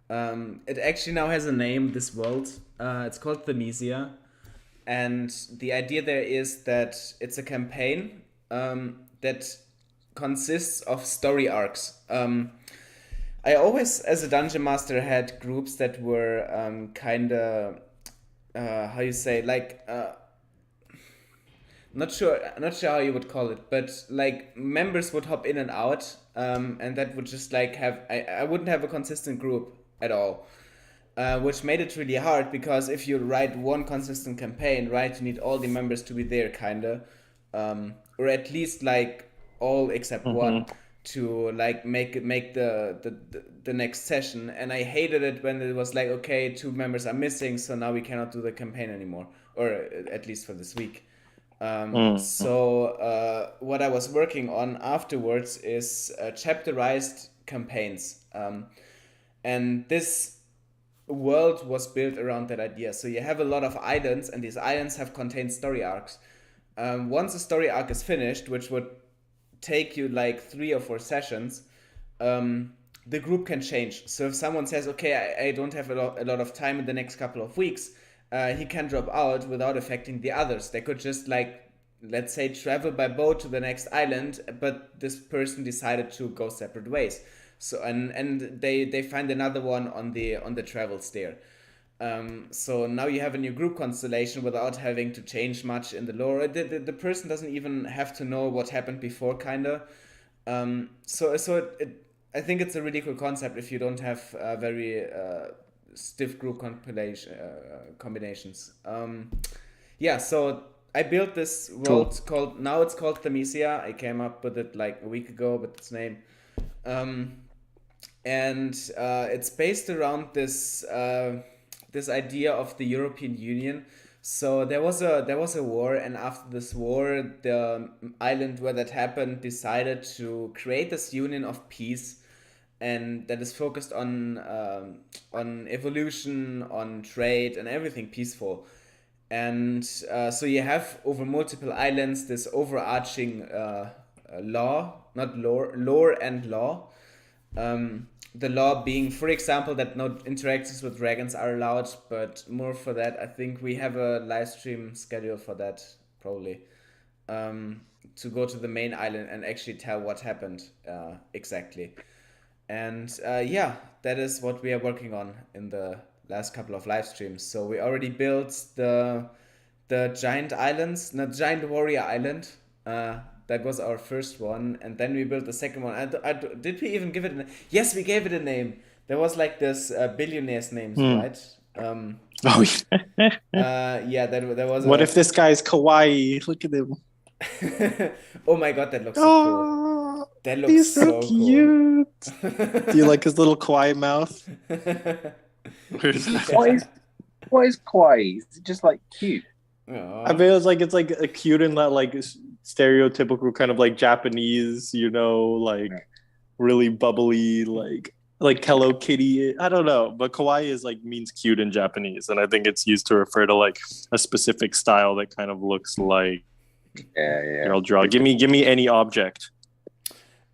It actually now has a name, this world. It's called Themisia. And the idea there is that it's a campaign that consists of story arcs. I always, as a dungeon master, had groups that were kind of, how you say, like, not sure how you would call it, but like members would hop in and out, and that would just like I wouldn't have a consistent group at all, which made it really hard because if you write one consistent campaign, right, you need all the members to be there, kinda, or at least like all except one. To like make the next session, and I hated it when it was like, okay, 2 members are missing, so now we cannot do the campaign anymore, or at least for this week. So what I was working on afterwards is chapterized campaigns, and this world was built around that idea. So you have a lot of islands, and these islands have contained story arcs. Once a story arc is finished, which would take you like 3 or 4 sessions, the group can change. So if someone says, okay, I don't have a lot of time in the next couple of weeks, he can drop out without affecting the others. They could just like, let's say, travel by boat to the next island, but this person decided to go separate ways. So and they find another one on the travels there. So now you have a new group constellation without having to change much in the lore. The person doesn't even have to know what happened before, kinda. I think it's a really cool concept if you don't have very stiff group combinations. So I built this world called Themisia. I came up with it like a week ago with its name. And it's based around this idea of the European Union. So there was a war, and after this war, the island where that happened decided to create this union of peace, and that is focused on evolution, on trade, and everything peaceful. And so you have over multiple islands this overarching lore and law. The law being, for example, that no interactions with dragons are allowed, but more for that, I think we have a live stream schedule for that, probably, to go to the main island and actually tell what happened exactly. And that is what we are working on in the last couple of live streams. So we already built the giant islands, the giant warrior island. That was our first one, and then we built the second one. Did we even give it a name? Yes, we gave it a name. There was like this billionaires' names, right? There was. What if this guy's kawaii? Look at him. Oh my god, that looks so cool. That looks he's so cute. Cool. Do you like his little kawaii mouth? What is kawaii? Is it just like cute? Aww. I mean, it's like a cute in that like stereotypical kind of like Japanese, like really bubbly, like like Hello Kitty. I don't know, but kawaii is like means cute in Japanese, and I think it's used to refer to like a specific style that kind of looks like. Yeah. Here, I'll draw. Give me any object.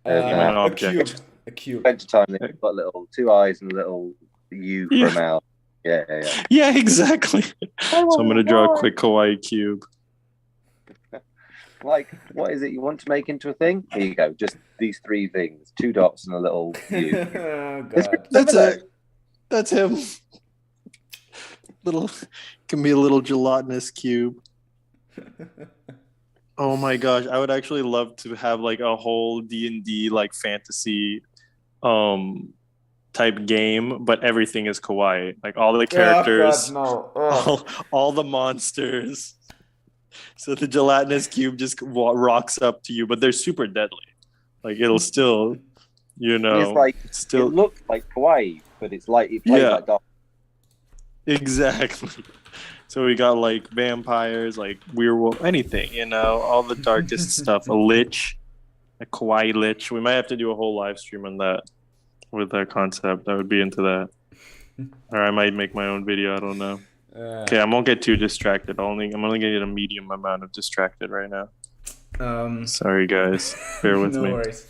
An object. A cube. Adventure Time. They've got little 2 eyes and a little U for a mouth. Yeah. Yeah, exactly. So I'm gonna draw a quick kawaii cube. Like, what is it you want to make into a thing? Here you go. Just these 3 things: 2 dots and a little U. Oh, God. That's it. That's him. Can be a little gelatinous cube. Oh my gosh, I would actually love to have like a whole D&D like fantasy type game, but everything is kawaii. Like all the characters, all the monsters. So the gelatinous cube just rocks up to you, but they're super deadly. Like it'll still, it's like it looks like kawaii, but it's like it plays like dog. Exactly. So we got like vampires, like werewolf, anything, all the darkest stuff. A lich, a kawaii lich. We might have to do a whole live stream on that with that concept. I would be into that. Or I might make my own video. I don't know. Okay, I won't get too distracted. I'm only going to get a medium amount of distracted right now. Sorry, guys. Bear with me. No worries.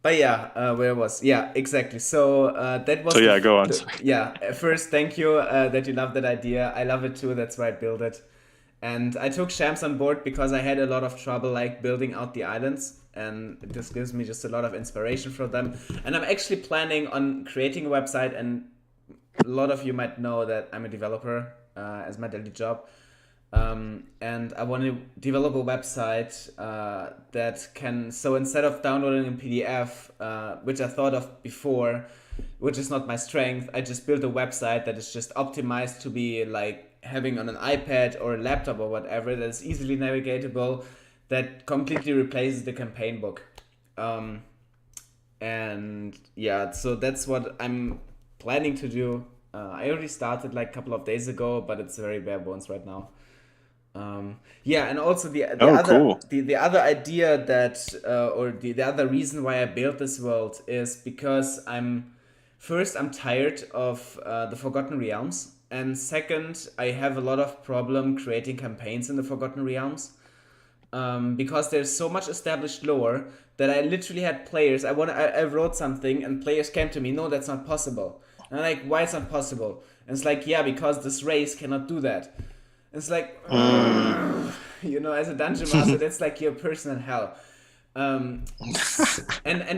But yeah, where was? Yeah, exactly. So that was. So yeah, go on. First, thank you that you love that idea. I love it too. That's why I built it. And I took Shams on board because I had a lot of trouble like building out the islands, and this gives me just a lot of inspiration for them. And I'm actually planning on creating a website. And a lot of you might know that I'm a developer as my daily job. And I want to develop a website that can, so instead of downloading a PDF, which I thought of before, which is not my strength, I just built a website that is just optimized to be like having on an iPad or a laptop or whatever, that is easily navigatable, that completely replaces the campaign book. And yeah, so that's what I'm planning to do. I already started like a couple of days ago, but it's very bare bones right now. And also the other idea that or the other reason why I built this world is because I'm tired of the Forgotten Realms, and second, I have a lot of problem creating campaigns in the Forgotten Realms because there's so much established lore that I literally had players. I wrote something and players came to me, no, that's not possible. And I'm like, why it's not possible? And it's like, yeah, because this race cannot do that. It's like, as a dungeon master, that's like your personal hell. And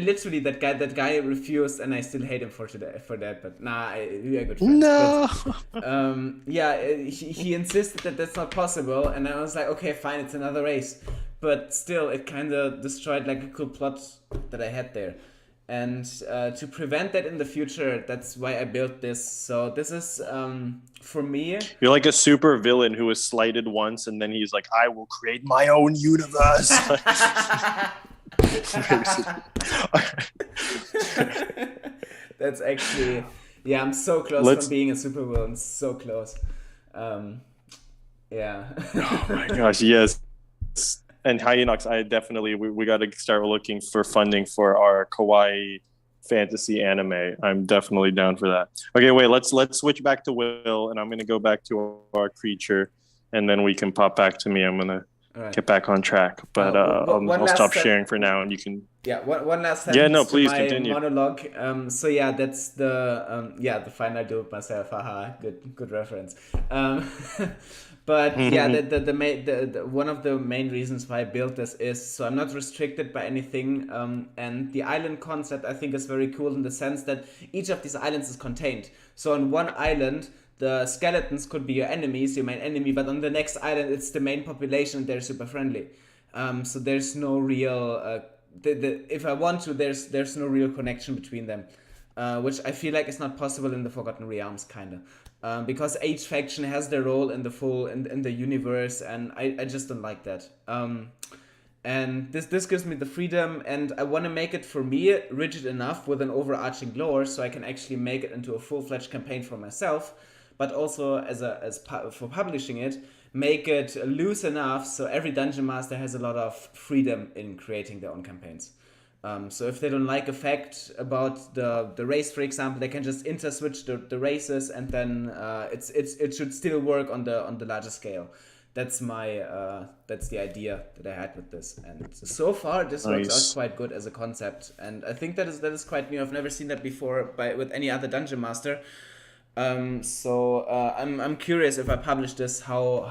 literally that guy refused, and I still hate him for that. But we are good friends. No. But, he insisted that that's not possible, and I was like, okay, fine, it's another race. But still, it kind of destroyed like a cool plot that I had there. And to prevent that in the future, that's why I built this. So this is, for me... You're like a super villain who was slighted once, and then he's like, I will create my own universe. That's actually... Yeah, I'm so close from being a super villain. So close. Yeah. Oh my gosh, yes. And Hyenox, I definitely, we got to start looking for funding for our kawaii fantasy anime. I'm definitely down for that. Okay, wait, let's switch back to Will, and I'm going to go back to our creature, and then we can pop back to me. I'm going to get back on track, but I'll stop sharing for now, and you can... Yeah, one last sentence. Yeah, no, please continue. Monologue. So yeah, that's the final do it myself. Haha, good reference. But yeah, the one of the main reasons why I built this is so I'm not restricted by anything, and the island concept I think is very cool in the sense that each of these islands is contained. So on one island, the skeletons could be your enemies, your main enemy, but on the next island, it's the main population, and they're super friendly. So there's no real, if I want to, there's no real connection between them, which I feel like is not possible in the Forgotten Realms, kind of. Because each faction has their role in the universe, and I just don't like that. And this gives me the freedom, and I want to make it for me rigid enough with an overarching lore, so I can actually make it into a full-fledged campaign for myself, but also for publishing it, make it loose enough so every dungeon master has a lot of freedom in creating their own campaigns. So if they don't like a fact about the race, for example, they can just interswitch the races, and then it should still work on the larger scale. That's that's the idea that I had with this, and so far this works out quite good as a concept, and I think that is quite new. I've never seen that before with any other dungeon master. So I'm curious if I publish this how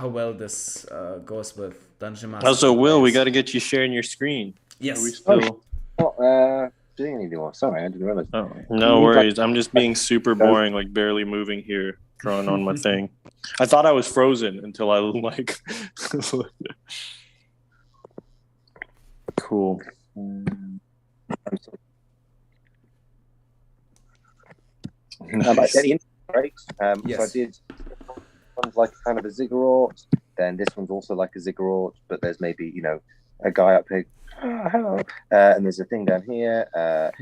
well this goes with Dungeon Master. Also, Will, we got to get you sharing your screen. Yes. Are we still... not doing anything more. Sorry, I didn't realize. Oh, no worries. I'm just being super boring, like barely moving here, drawing on my thing. I thought I was frozen until I like. Cool. Nice. Right. Yes. So I did. One's like kind of a ziggurat. Then this one's also like a ziggurat, but there's maybe a guy up here, and there's a thing down here.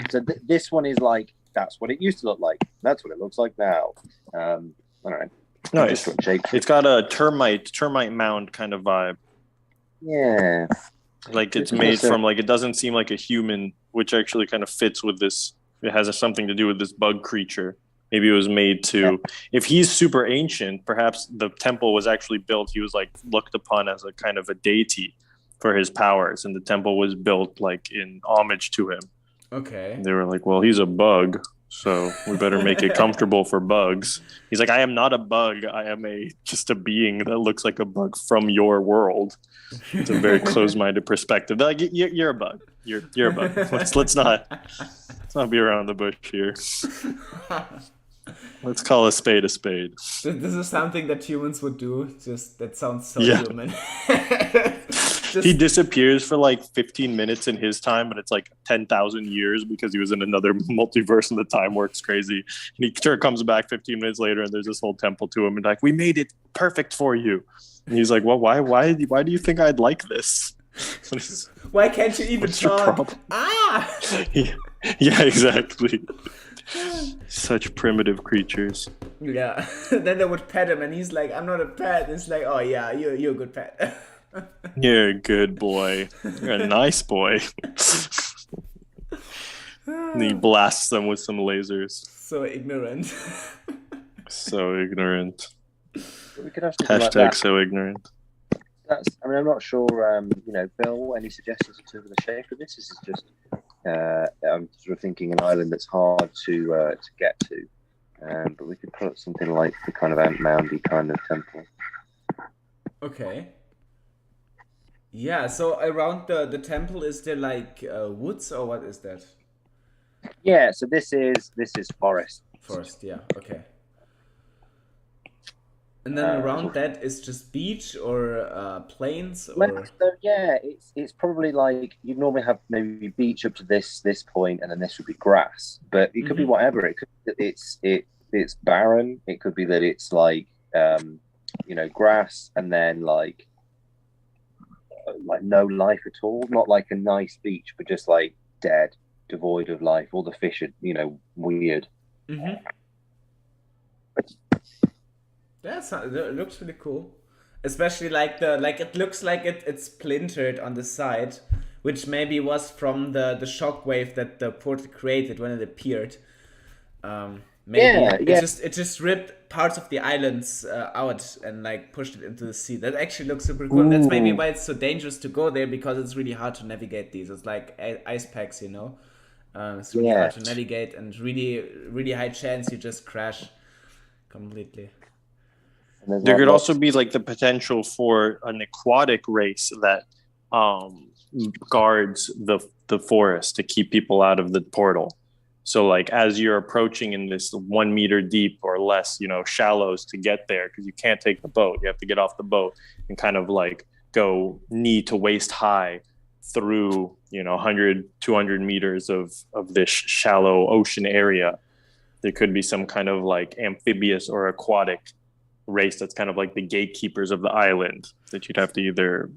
So this one is like that's what it used to look like. That's what it looks like now. I don't know. Nice. It's got a termite mound kind of vibe. Yeah. Like it's made from like it doesn't seem like a human, which actually kind of fits with this. It has something to do with this bug creature. Maybe it was made to, if he's super ancient, perhaps the temple was actually built. He was like looked upon as a kind of a deity for his powers, and the temple was built like in homage to him. Okay. And they were like, well, he's a bug, so we better make it comfortable for bugs. He's like, I am not a bug. I am just a being that looks like a bug from your world. It's a very closed-minded perspective. They're like, you're a bug. You're a bug. Let's not be around the bush here. Let's call a spade a spade. This is something that humans would do. Just that sounds so human. He disappears for like 15 minutes in his time, but it's like 10,000 years because he was in another multiverse and the time works crazy. And he sure comes back 15 minutes later and there's this whole temple to him and like, we made it perfect for you. And he's like, well, why do you think I'd like this? Why can't you even talk? Yeah, exactly. Such primitive creatures. Yeah. Then they would pet him and he's like, I'm not a pet. It's like, oh yeah, you're a good pet. You're a good boy. You're a nice boy. And he blasts them with some lasers. So ignorant. So ignorant. We could have Hashtag like so ignorant. I'm not sure, Bill, any suggestions in terms of the shape of this? This is just, I'm sort of thinking an island that's hard to get to. But we could put something like the kind of ant moundy kind of temple. Okay. Yeah, so around the temple, is there like woods or what is that? Yeah, so this is forest. Forest, yeah, okay. And then around that is just beach or plains or... So yeah, it's probably like you'd normally have maybe beach up to this point, and then this would be grass. But it could be whatever. It could it's barren. It could be that it's like grass, and then like no life at all. Not like a nice beach, but just like dead, devoid of life. All the fish are weird. Mm-hmm. It looks really cool, especially like it looks like it's splintered on the side, which maybe was from the shockwave that the portal created when it appeared. It just ripped parts of the islands out and like pushed it into the sea. That actually looks super cool. That's maybe why it's so dangerous to go there, because it's really hard to navigate these. It's like ice packs, It's really hard to navigate, and really really high chance you just crash completely. There could also be like the potential for an aquatic race that guards the forest to keep people out of the portal. So like as you're approaching in this 1 meter deep or less, shallows to get there, because you can't take the boat. You have to get off the boat and kind of like go knee to waist high through, 100, 200 meters of this shallow ocean area. There could be some kind of like amphibious or aquatic race that's kind of like the gatekeepers of the island that you'd have to either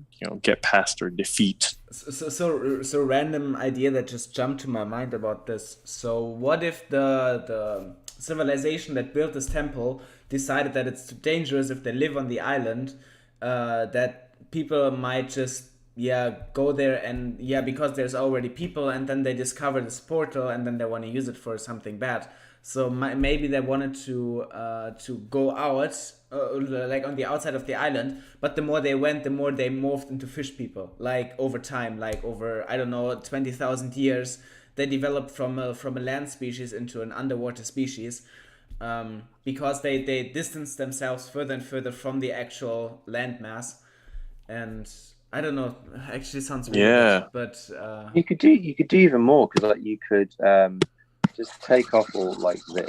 get past or defeat. So random idea that just jumped to my mind about this. So what if the civilization that built this temple decided that it's too dangerous if they live on the island, that people might just go there and because there's already people, and then they discover this portal and then they want to use it for something bad. So maybe they wanted to go out, like on the outside of the island. But the more they went, the more they morphed into fish people. Like over time, like over, I don't know, 20,000 years, they developed from a land species into an underwater species, because they distanced themselves further and further from the actual landmass. And I don't know, actually sounds weird, but you could do even more, because like you could just take off all like this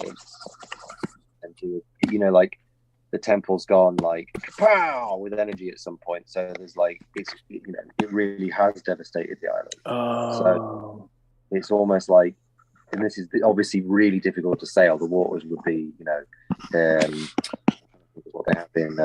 and do, like the temple's gone like pow with energy at some point. So there's like it really has devastated the island. So it's almost like, and this is obviously really difficult to sail. The waters would be, what they have been.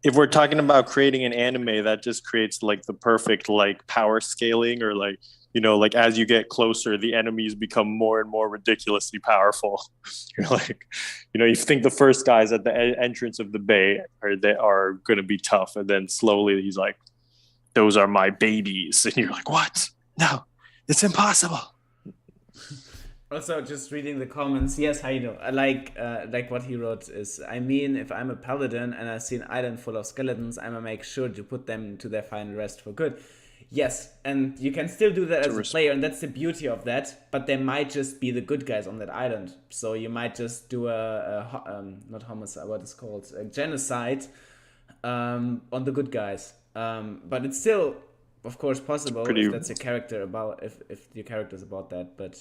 If we're talking about creating an anime, that just creates like the perfect like power scaling, or like, like as you get closer, the enemies become more and more ridiculously powerful. You're like, you think the first guys at the entrance of the bay are going to be tough, and then slowly he's like, "Those are my babies," and you're like, "What? No, it's impossible." Also, just reading the comments, yes, Haido, like what he wrote is, I mean, if I'm a paladin and I see an island full of skeletons, I'm gonna make sure to put them to their final rest for good. Yes, and you can still do that as a player, and that's the beauty of that, but they might just be the good guys on that island. So you might just do not homicide, what is called, a genocide on the good guys. But it's still, of course, possible if that's your character if your character's about that, but...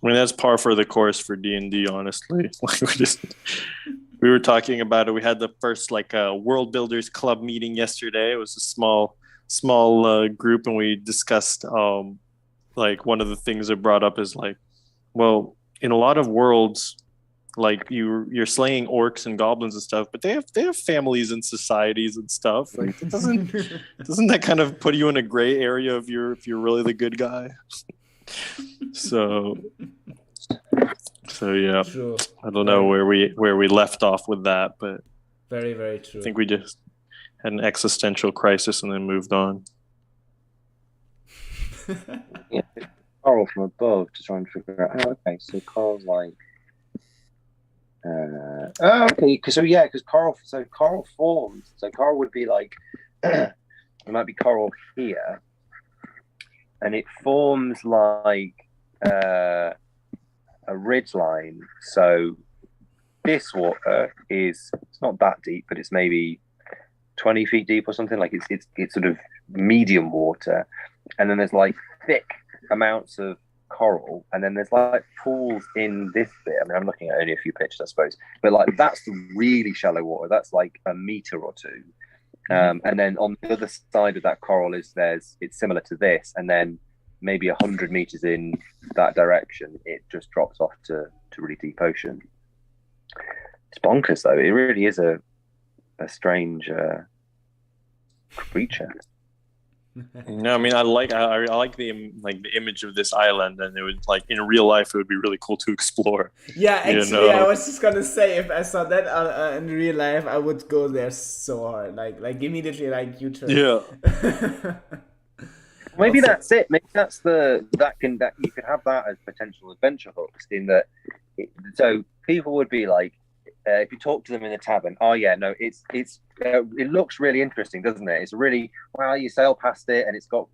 I mean, that's par for the course for D&D, honestly. We were talking about it. We had the first World Builders Club meeting yesterday. It was a small group, and we discussed one of the things that brought up is like, well, in a lot of worlds, like you're slaying orcs and goblins and stuff, but they have families and societies and stuff. Like, doesn't that kind of put you in a gray area if you're really the good guy? So yeah, true. I don't know where we left off with that, but very, very true. I think we just had an existential crisis and then moved on. Yeah, Carl from above to try and figure out. Oh, okay, so Carl's like, okay, because Carl formed. So Carl would be like, it might be Carl here. And it forms like a ridge line. So this water it's not that deep, but it's maybe 20 feet deep or something. Like it's sort of medium water. And then there's like thick amounts of coral. And then there's like pools in this bit. I mean, I'm looking at only a few pictures, I suppose. But like that's the really shallow water. That's like a meter or two. And then on the other side of that coral it's similar to this, and then maybe 100 meters in that direction it just drops off to really deep ocean. It's bonkers though. It really is a strange creature. No, I mean, I like the image of this island, and it would like in real life it would be really cool to explore. Yeah, actually, I was just gonna say, if I saw that in real life, I would go there so hard, like immediately, like U-turn. Yeah. Maybe that's it. Maybe that's that you could have that as potential adventure hooks. In that, so people would be like, if you talk to them in the tavern, oh yeah, no, it looks really interesting, doesn't it? It's really, well, you sail past it and it's got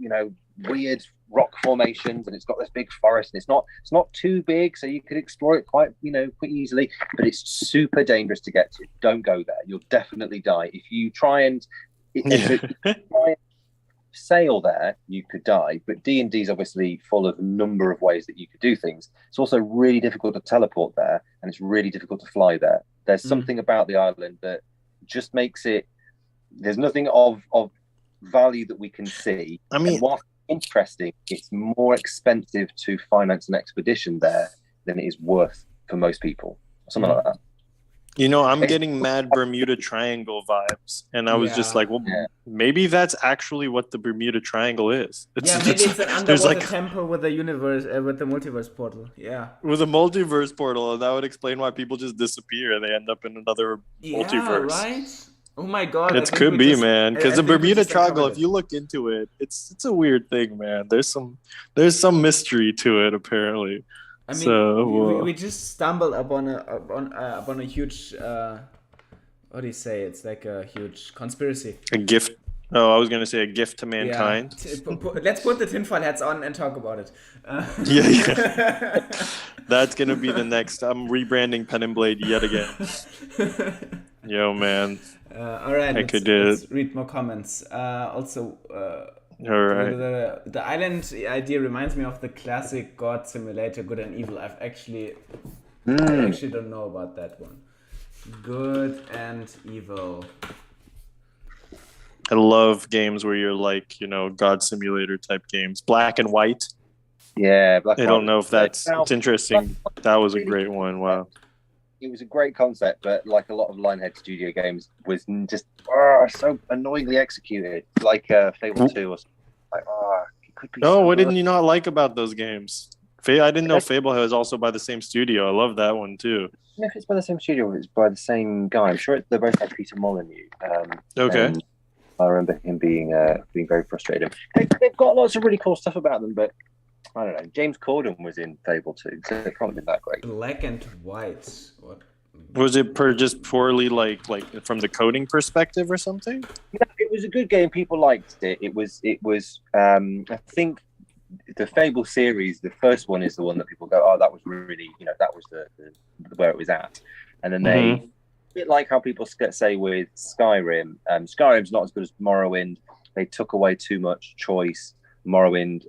weird rock formations and it's got this big forest and it's not too big, so you could explore it quite easily, but it's super dangerous to get to. Don't go there. You'll definitely die if you try and sail there. You could die. But D&D is obviously full of a number of ways that you could do things. It's also really difficult to teleport there, and it's really difficult to fly there. There's something about the island that just makes it, there's nothing of value that we can see. I mean, and whilst interesting, it's more expensive to finance an expedition there than it is worth for most people. Something like that. You know, I'm getting mad Bermuda Triangle vibes, and I was just like, well, maybe that's actually what the Bermuda Triangle is. Maybe it's an underwater temple with a universe, with the multiverse portal. Yeah, with a multiverse portal, and that would explain why people just disappear and they end up in another multiverse. Right? Oh my god, it could be, man. Because the Bermuda Triangle, if you look into it, it's a weird thing, man. There's some mystery to it, apparently. I mean, we just stumbled upon a huge, what do you say? It's like a huge conspiracy. A gift. Oh, I was going to say a gift to mankind. Yeah. Let's put the tinfoil hats on and talk about it. Yeah. That's going to be the next. I'm rebranding Pen and Blade yet again. Yo, man. All right, let's read more comments. Also... All right. The island idea reminds me of the classic God simulator, Good and Evil. I actually don't know about that one. Good and Evil. I love games where you're like, God simulator type games. Black and White. Yeah, Black and White. I don't know if it's interesting. That was a great one. Wow. It was a great concept, but like a lot of Lionhead Studio games, was just so annoyingly executed. Like Fable 2 or something. Like, it could be. Oh, what didn't you not like about those games? I didn't know Fable was also by the same studio. I love that one too. I don't know if it's by the same studio or it's by the same guy. I'm sure they're both by Peter Molyneux. Okay. I remember him being very frustrated. They've got lots of really cool stuff about them, but I don't know. James Corden was in Fable 2, so it can't have been that great. Black and White. What? Was it just poorly like from the coding perspective or something? No, it was a good game. People liked it. It was. I think the Fable series, the first one is the one that people go, oh, that was really, that was the where it was at, and then they. A bit like how people say with Skyrim. Skyrim's not as good as Morrowind. They took away too much choice. Morrowind.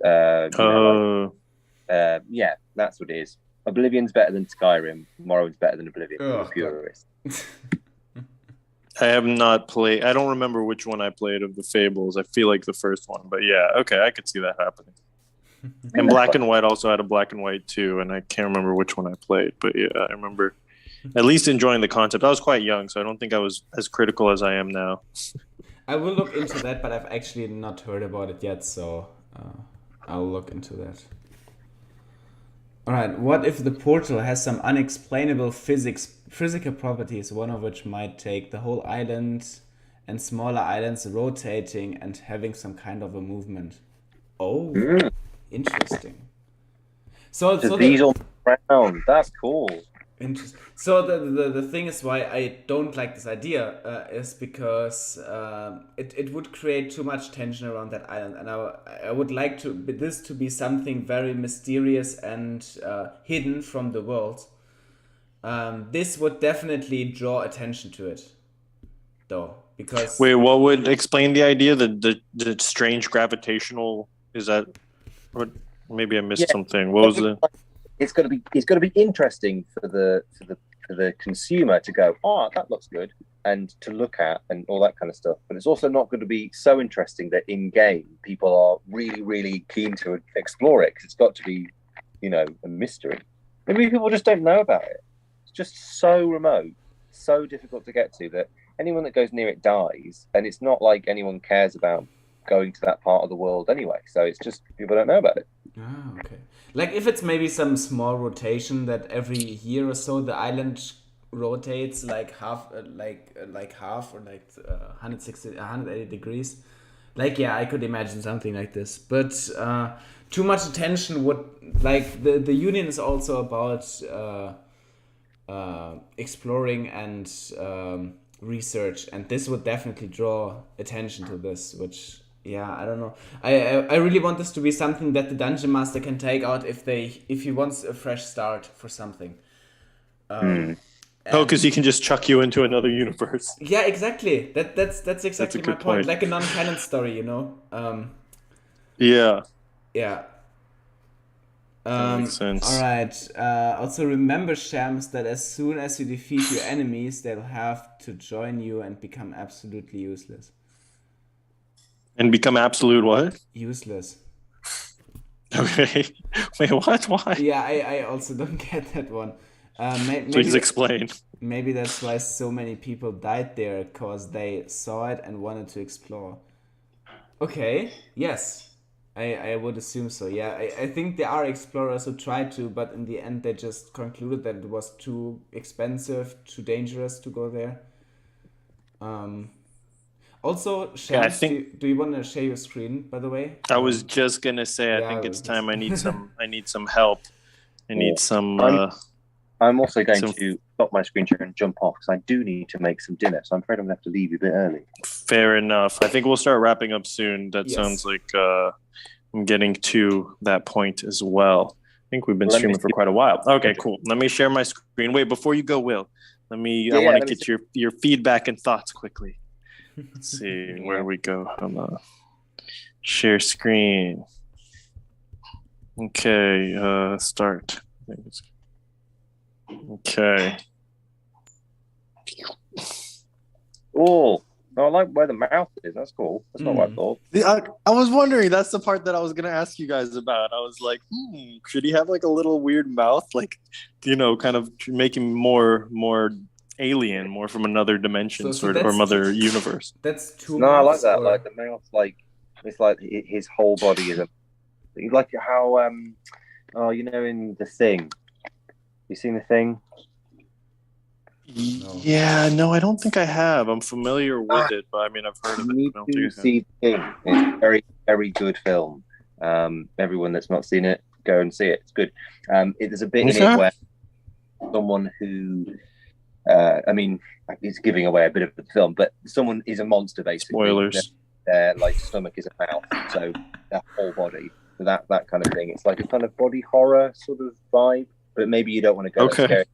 Yeah, that's what it is. Oblivion's better than Skyrim. Morrowind's better than Oblivion. Purist. I have not played. I don't remember which one I played of the Fables. I feel like the first one, but yeah, okay, I could see that happening. And Black and White also had a Black and White too, and I can't remember which one I played, but yeah, I remember at least enjoying the concept. I was quite young, so I don't think I was as critical as I am now. I will look into that, but I've actually not heard about it yet, so I'll look into that. Alright, what if the portal has some unexplainable physical properties, one of which might take the whole island and smaller islands rotating and having some kind of a movement? Oh, interesting. So these on the ground, that's cool. Interesting. So the thing is why I don't like this idea is because it would create too much tension around that island, and I would like this to be something very mysterious and hidden from the world. This would definitely draw attention to it, though, because wait, what would explain the idea? The strange gravitational, is that what? Maybe I missed something. What was the? It's going to be interesting for the consumer to go, oh, that looks good, and to look at and all that kind of stuff. But it's also not going to be so interesting that in game people are really, really keen to explore it, because it's got to be, a mystery. Maybe people just don't know about it. It's just so remote, so difficult to get to that anyone that goes near it dies, and it's not like anyone cares about going to that part of the world anyway. So it's just people don't know about it. Ah, okay. Like if it's maybe some small rotation that every year or so the island rotates like half, like half or like 180 degrees. Like, yeah, I could imagine something like this. But too much attention would, like, the Union is also about exploring and research, and this would definitely draw attention to this, which... Yeah, I don't know. I really want this to be something that the dungeon master can take out if he wants a fresh start for something. Because he can just chuck you into another universe. Yeah, exactly. That's exactly my point. Like a non-canon story, Yeah. Yeah. That makes sense. All right. Also remember, Shams, that as soon as you defeat your enemies, they'll have to join you and become absolutely useless. And become absolute what? Useless. Okay. Wait, what? Why? Yeah, I also don't get that one. Please explain. maybe that's why so many people died there, because they saw it and wanted to explore. Okay, yes. I would assume so, yeah. I think there are explorers who tried to, but in the end they just concluded that it was too expensive, too dangerous to go there. Also, Shams, do you want to share your screen, by the way? I was just gonna say, I think it's time. I need some help. I need some. I'm also going to stop my screen share and jump off because I do need to make some dinner. So I'm afraid I'm gonna have to leave you a bit early. Fair enough. I think we'll start wrapping up soon. That sounds like I'm getting to that point as well. I think we've been streaming for quite a while. Okay, cool. Let me share my screen. Wait, before you go, Will, I want to get your feedback and thoughts quickly. Let's see where we go. Share screen. Okay, start. Okay. Oh, I like where the mouth is. That's cool. That's not what I thought. I was wondering. That's the part that I was gonna ask you guys about. I was like, should he have like a little weird mouth, like, kind of make him more alien, more from another dimension, sort of, or another universe. That's too. No, I like that. Like the mouth, like it's like his whole body is like how in The Thing. You seen The Thing? No. Yeah, no, I don't think I have. I'm familiar with it, but I mean, I've heard of it. You need to see The Thing. It's a very, very good film. Everyone that's not seen it, go and see it. It's good. There's a bit in it where someone who, it's giving away a bit of the film, but someone is a monster basically. Spoilers. Their like stomach is a mouth, so their whole body, so that kind of thing. It's like a kind of body horror sort of vibe, but maybe you don't want to go that scary.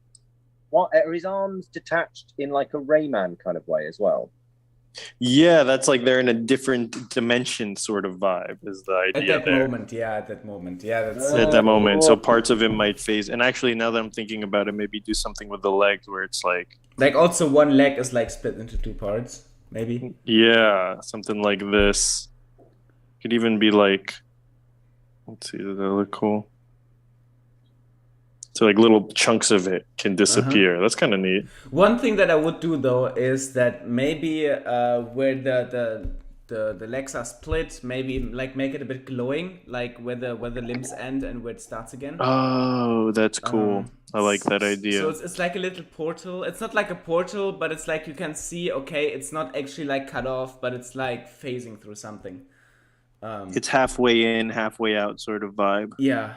What are his arms detached in like a Rayman kind of way as well? Yeah, that's like they're in a different dimension sort of vibe is the idea. At that moment, that's at that moment. So parts of him might phase. And actually, now that I'm thinking about it, maybe do something with the legs where it's like also one leg is like split into two parts, maybe. Yeah, something like this. Could even be like, let's see, does that look cool? So like little chunks of it can disappear. That's kind of neat. One thing that I would do though is that maybe where the legs are split, maybe like make it a bit glowing, like where the limbs end and where it starts again. Oh, that's cool. I like that idea. So it's like a little portal. It's not like a portal, but it's like you can see. Okay, it's not actually like cut off, but it's like phasing through something. It's halfway in, halfway out sort of vibe. Yeah.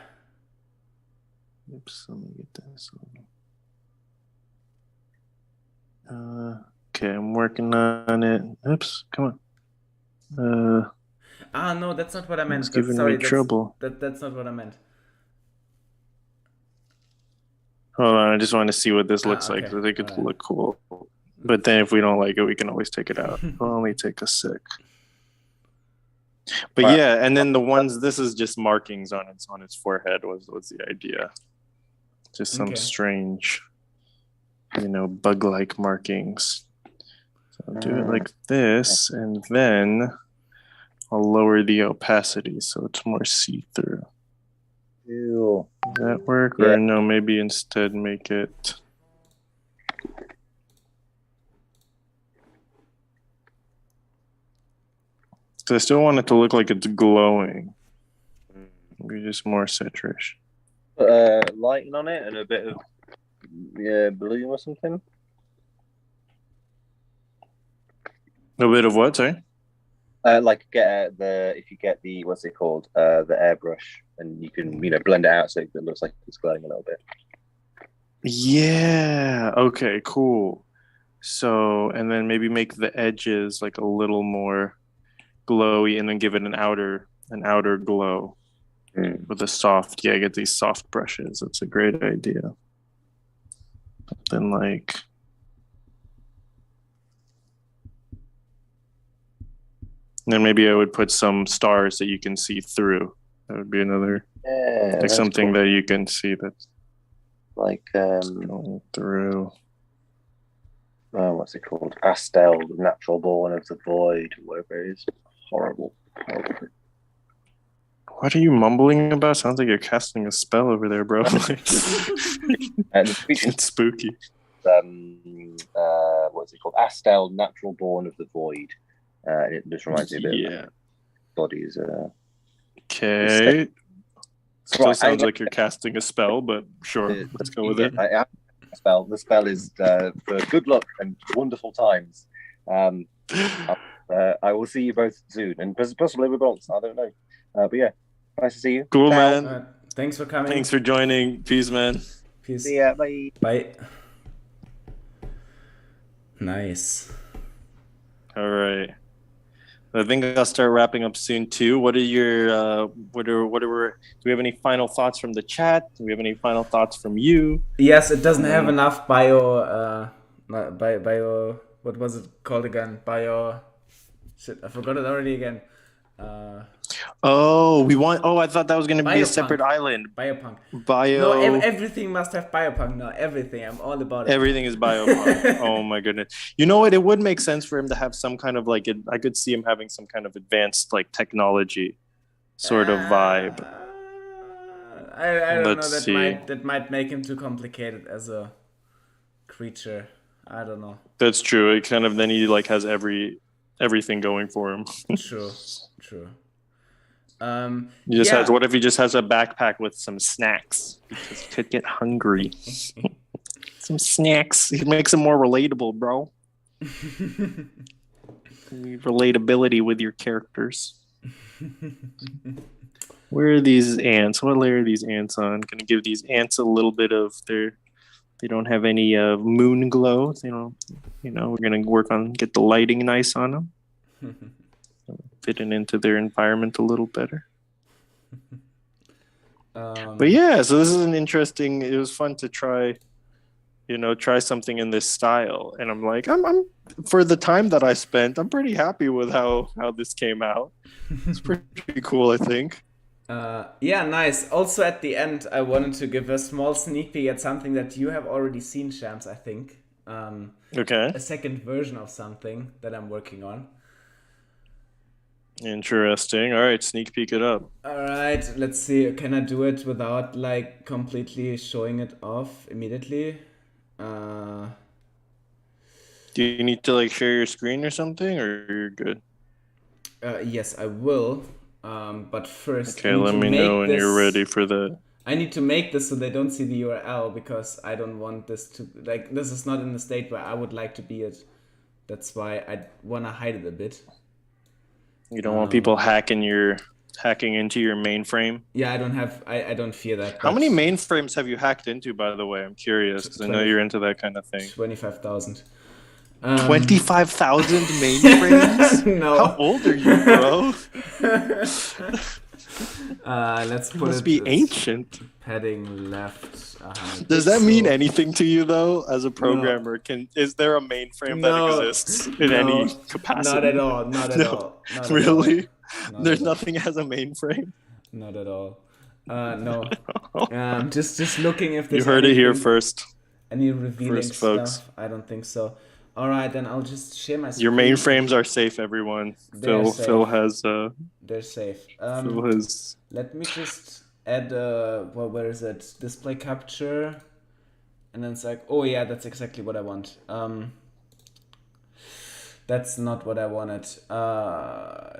Oops, let me get this one. Okay, I'm working on it. Oops, come on. No, that's not what I meant. It's giving me trouble. That's not what I meant. Hold on, I just want to see what this looks like. I think it look cool. But then if we don't like it, we can always take it out. It'll only take a sec. But yeah, and then the ones, this is just markings on its forehead was the idea. Just some strange, bug-like markings. So I'll do it like this, and then I'll lower the opacity so it's more see-through. Ew. Does that work? Yeah. Or no, maybe instead make it... So I still want it to look like it's glowing. Maybe just more citrus. Lighting on it and a bit of blue or something. A bit of what, sorry? Like if you get the what's it called, the airbrush, and you can blend it out so it looks like it's glowing a little bit. Yeah. Okay. Cool. So, and then maybe make the edges like a little more glowy, and then give it an outer glow. With a soft, get these soft brushes. That's a great idea. Then then maybe I would put some stars that you can see through. That would be another, like something cool. That you can see that's like going through. Oh, what's it called? Astel, the natural born of the void, whatever it is. Horrible. What are you mumbling about? Sounds like you're casting a spell over there, bro. It's spooky. what's it called? Astel, Natural Born of the Void. And it just reminds me a bit of that. Bodies. Okay. Still sounds like you're casting a spell, but sure, let's go with it. I have a spell. The spell is for good luck and wonderful times. I will see you both soon, and possibly with bolts. I don't know. But yeah, nice to see you. Cool, man. Thanks for coming. Thanks for joining. Peace, man. Peace. See ya. Bye. Bye. Nice. All right. I think I'll start wrapping up soon too. What are your do we have any final thoughts from the chat? Do we have any final thoughts from you? Yes, it doesn't have enough bio what was it called again? Shit, I forgot it already again. I thought that was going to be a separate island. Biopunk. No, everything must have biopunk now. Everything. I'm all about it. Everything is biopunk. Oh my goodness. You know what? It would make sense for him to have some kind of I could see him having some kind of advanced technology sort of vibe. I don't know. That might make him too complicated as a creature. I don't know. That's true. It kind of then he has everything going for him. True. What if he just has a backpack with some snacks? Because he could get hungry. Some snacks. It makes him more relatable, bro. You need relatability with your characters. Where are these ants? What layer are these ants on? Gonna give these ants a little bit of they don't have any moon glow. They don't, we're gonna work on get the lighting nice on them. Fitting into their environment a little better. But yeah, so this is it was fun to try something in this style. And I'm for the time that I spent, I'm pretty happy with how this came out. It's pretty cool, I think. Yeah, nice. Also at the end, I wanted to give a small sneak peek at something that you have already seen, Shams, I think. Okay. A second version of something that I'm working on. Interesting. All right, sneak peek it up. All right, let's see. Can I do it without completely showing it off immediately? Do you need to share your screen or something, or you're good? Yes, I will. But first, okay, let me know when you're ready for that. I need to make this so they don't see the URL because I don't want this to this is not in the state where I would like to be it. That's why I want to hide it a bit. You don't want people hacking into your mainframe? Yeah, I don't fear that. How many mainframes have you hacked into, by the way? I'm curious because I know you're into that kind of thing. 25,000. 25,000 mainframes? No. How old are you, bro? Let's put must be ancient. Padding left. Does that mean anything to you though, as a programmer? No. Is there a mainframe that exists in any capacity? Not at all. Not at all. Not really? At all. There's nothing as a mainframe. Not at all. No. Just looking if there's. You heard it here first. Any revealing stuff? Folks. I don't think so. All right, then I'll just share my screen. Your mainframes are safe, everyone. Phil has. They're safe. Phil has. Let me just add. Where is it? Display capture, and then it's oh yeah, that's exactly what I want. That's not what I wanted.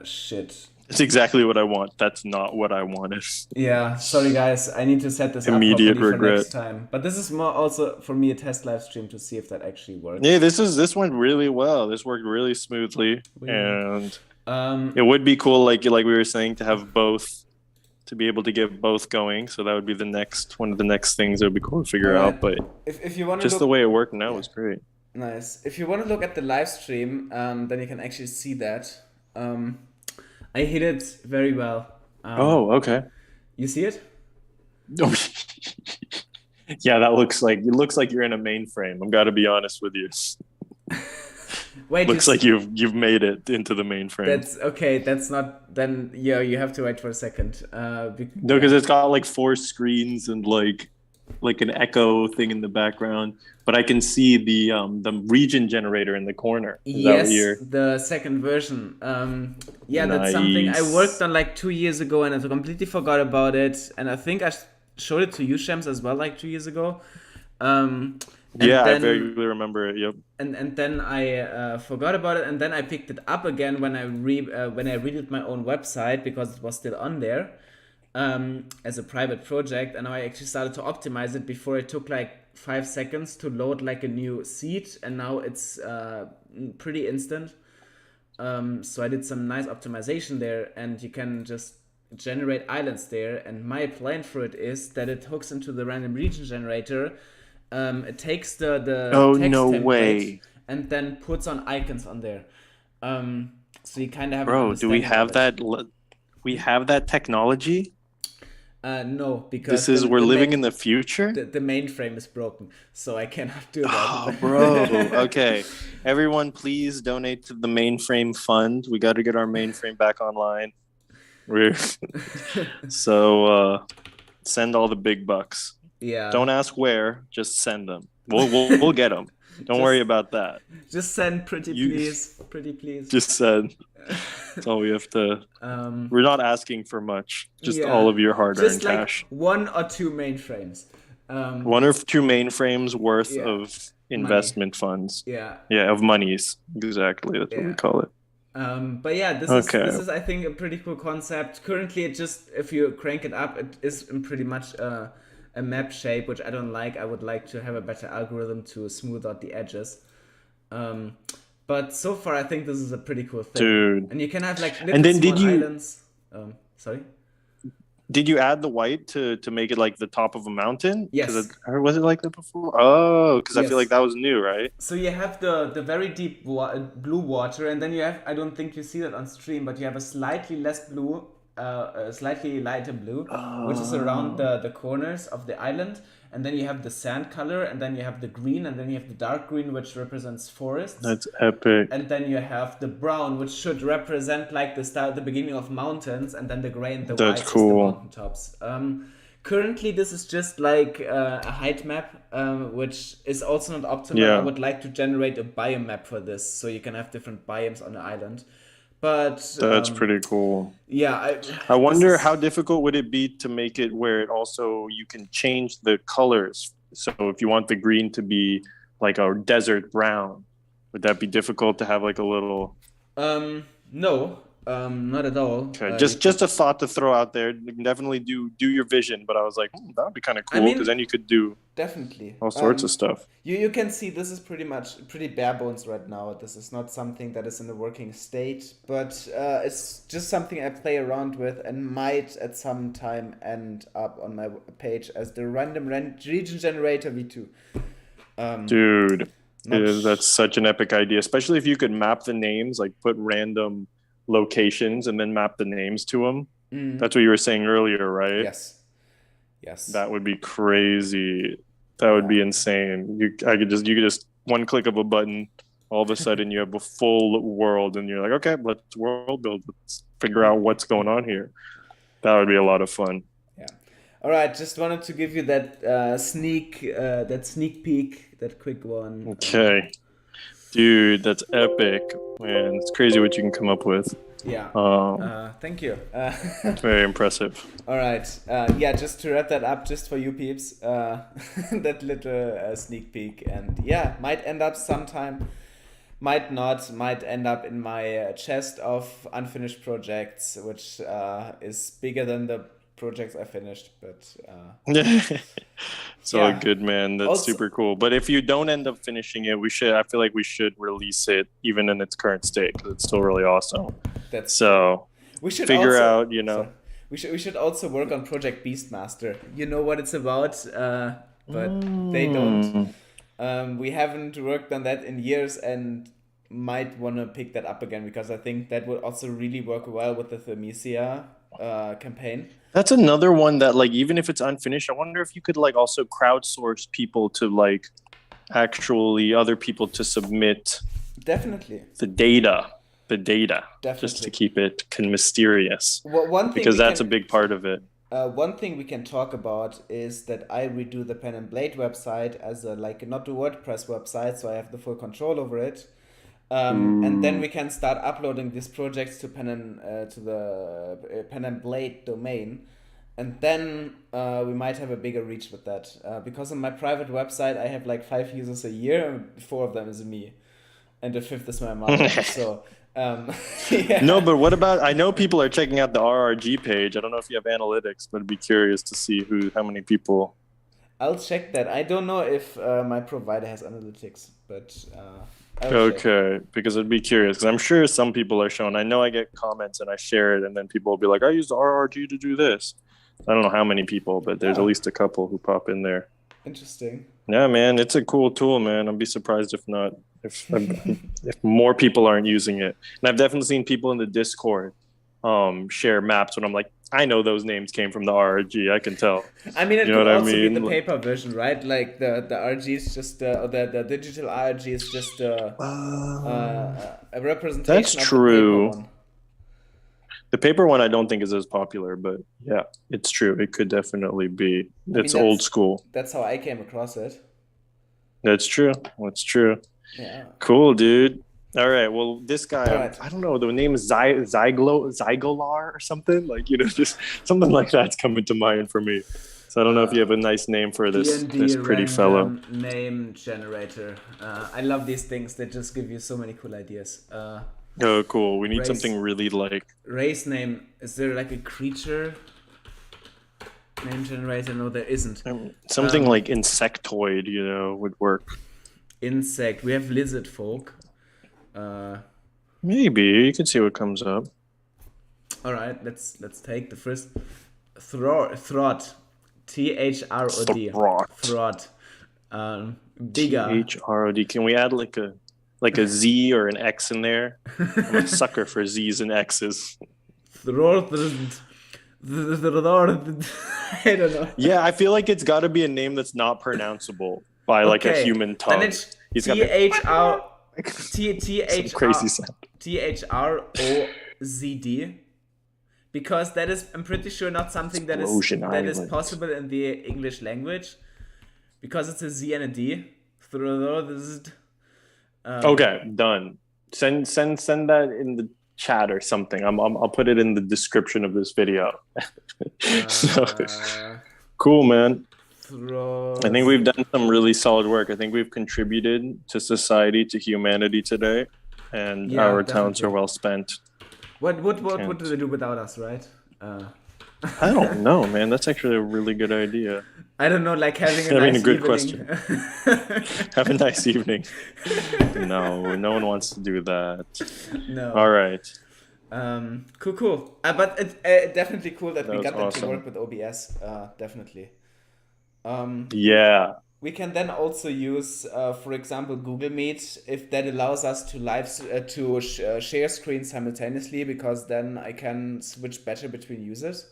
Shit. It's exactly what I want. That's not what I wanted. Yeah, sorry guys. I need to set this Immediate up properly regret. for next time. But this is more also for me a test live stream to see if that actually works. Yeah, this went really well. This worked really smoothly, and it would be cool, like we were saying, to have both, to be able to get both going. So that would be one of the next things that would be cool to figure out. But if you want to the way it worked now was great. Nice. If you want to look at the live stream, then you can actually see that. I hit it very well. Okay. You see it? Yeah, it looks like you're in a mainframe. I've got to be honest with you. Wait, looks like you've made it into the mainframe. That's okay. That's not. Then you have to wait for a second. No, because it's got 4 screens and like an echo thing in the background, but I can see the region generator in the corner. Yes, the second version. Yeah, nice. That's something I worked on 2 years ago, and I completely forgot about it. And I think I showed it to you, Shams, as well, 2 years ago. Yeah, I vaguely remember it. Yep. And then I forgot about it, and then I picked it up again when I redid my own website because it was still on there as a private project, and I actually started to optimize it. Before it took like 5 seconds to load like a new seed, and now it's pretty instant. So I did some nice optimization there, and you can just generate islands there. And my plan for it is that it hooks into the random region generator. It takes the text template and then puts on icons on there. So you kind of have. Bro, do we have that? We have that technology? No, because we're living in the future. The mainframe is broken, so I cannot do that. Oh, bro. Okay, everyone, please donate to the mainframe fund. We got to get our mainframe back online. So send all the big bucks. Yeah. Don't ask where. Just send them. We'll get them. Don't worry about that. Just send pretty please. Just send. That's all we have to. We're not asking for much. Just all of your hard-earned cash. Just like 1 or 2 mainframes. 1 or 2 mainframes worth of investment funds. Yeah. Yeah, of monies. Exactly. That's what we call it. But yeah, this is I think a pretty cool concept. Currently, it just, if you crank it up, it is in pretty much a map shape, which I don't like. I would like to have a better algorithm to smooth out the edges. But so far, I think this is a pretty cool thing. Dude. And you can have like little islands. Sorry? Did you add the white to make it like the top of a mountain? Yes. Or was it like that before? Oh, because I feel like that was new, right? So you have the very deep blue water, and then you have, I don't think you see that on stream, but you have a slightly less blue, a slightly lighter blue, which is around the corners of the island. And then you have the sand color, and then you have the green, and then you have the dark green, which represents forests. That's epic. And then you have the brown, which should represent like the beginning of mountains, and then the gray and the white is the mountaintops. Currently, this is just like a height map, which is also not optimal. Yeah. I would like to generate a biome map for this, so you can have different biomes on the island. But that's pretty cool. Yeah, I wonder how difficult would it be to make it where it also you can change the colors. So if you want the green to be like a desert brown, would that be difficult to have like a little? No, not at all. Okay, just a thought to throw out there. You can definitely do your vision, but I was like, that would be kind of cool because then you could do definitely all sorts of stuff. You can see this is pretty bare bones right now. This is not something that is in a working state, but it's just something I play around with and might at some time end up on my page as the random region generator v2. Dude, that's such an epic idea, especially if you could map the names, like put random locations and then map the names to them. That's what you were saying earlier, right? Yes. That would be crazy. That would be insane. You could just one click of a button, all of a sudden you have a full world, and you're like, okay, let's world build. Let's figure out what's going on here. That would be a lot of fun. Yeah. All right. Just wanted to give you that sneak peek, that quick one. Okay. Dude, that's epic, man. It's crazy what you can come up with. Yeah. Thank you. Very impressive. All right. Just to wrap that up, just for you peeps, that little sneak peek, and might end up sometime, might not, might end up in my chest of unfinished projects, which is bigger than the projects I finished, but it's all good, man. That's also super cool. But if you don't end up finishing it, I feel like we should release it even in its current state because it's still really awesome. We should figure out, we should also work on Project Beastmaster. You know what it's about, but they don't. We haven't worked on that in years and might want to pick that up again because I think that would also really work well with the Thermesia campaign. That's another one that, like, even if it's unfinished, I wonder if you could, like, also crowdsource people to, like, actually other people to submit definitely the data definitely, just to keep it mysterious. One thing because that's a big part of it. One thing we can talk about is that I redo the Pen and Blade website as not the WordPress website, so I have the full control over it. And then we can start uploading these projects to the Pen and Blade domain. And then we might have a bigger reach with that. Because on my private website, I have like 5 users a year, and 4 of them is me. And the 5th is my mom. So, yeah. No, but what about, I know people are checking out the RRG page. I don't know if you have analytics, but I'd be curious to see how many people. I'll check that. I don't know if my provider has analytics, but okay, because I'd be curious, because I'm sure some people are shown. I know I get comments and I share it, and then people will be like, I use the RRG to do this. I don't know how many people, but there's at least a couple who pop in there. Interesting. Yeah, man, it's a cool tool, man. I'd be surprised if not, if more people aren't using it. And I've definitely seen people in the Discord share maps when I'm like, I know those names came from the RRG. I can tell. I mean, it could also be the paper version, right? Like the RRG is just the digital RRG is just a representation. That's of true. The paper one. The paper one I don't think is as popular, but yeah, it's true. It could definitely be. It's old school. That's how I came across it. That's true. That's true. Yeah. Cool, dude. All right. Well, this guy, I don't know. The name is Zygolar or something. Like, just something like that's coming to mind for me. So I don't know if you have a nice name for this pretty fellow. Name generator. I love these things. They just give you so many cool ideas. Oh, cool. We need something really like... Race name. Is there like a creature name generator? No, there isn't. Something like insectoid, would work. Insect. We have lizard folk. Maybe. You can see what comes up. All right. Let's take the first. Throrzd. Throd. Throrzd. Bigger. Throd. Can we add like a Z or an X in there? I'm a sucker for Z's and X's. I don't know. Yeah, I feel like it's got to be a name that's not pronounceable by like a human tongue. Then it's Throzd, because that is, I'm pretty sure, not something that is possible in the English language, because it's a Z and a D. Throrzd. Okay, done. Send that in the chat or something. I'll put it in the description of this video. Cool, man. I think we've done some really solid work. I think we've contributed to society, to humanity today, and our talents are well spent. What do they do without us, right? I don't know, man. That's actually a really good idea. I don't know, like having a good evening. Question. Have a nice evening. No one wants to do that. No. All right. Cool. But it's definitely cool that we got them to work with OBS. Definitely. Yeah. We can then also use, for example, Google Meet, if that allows us to share screens simultaneously, because then I can switch better between users.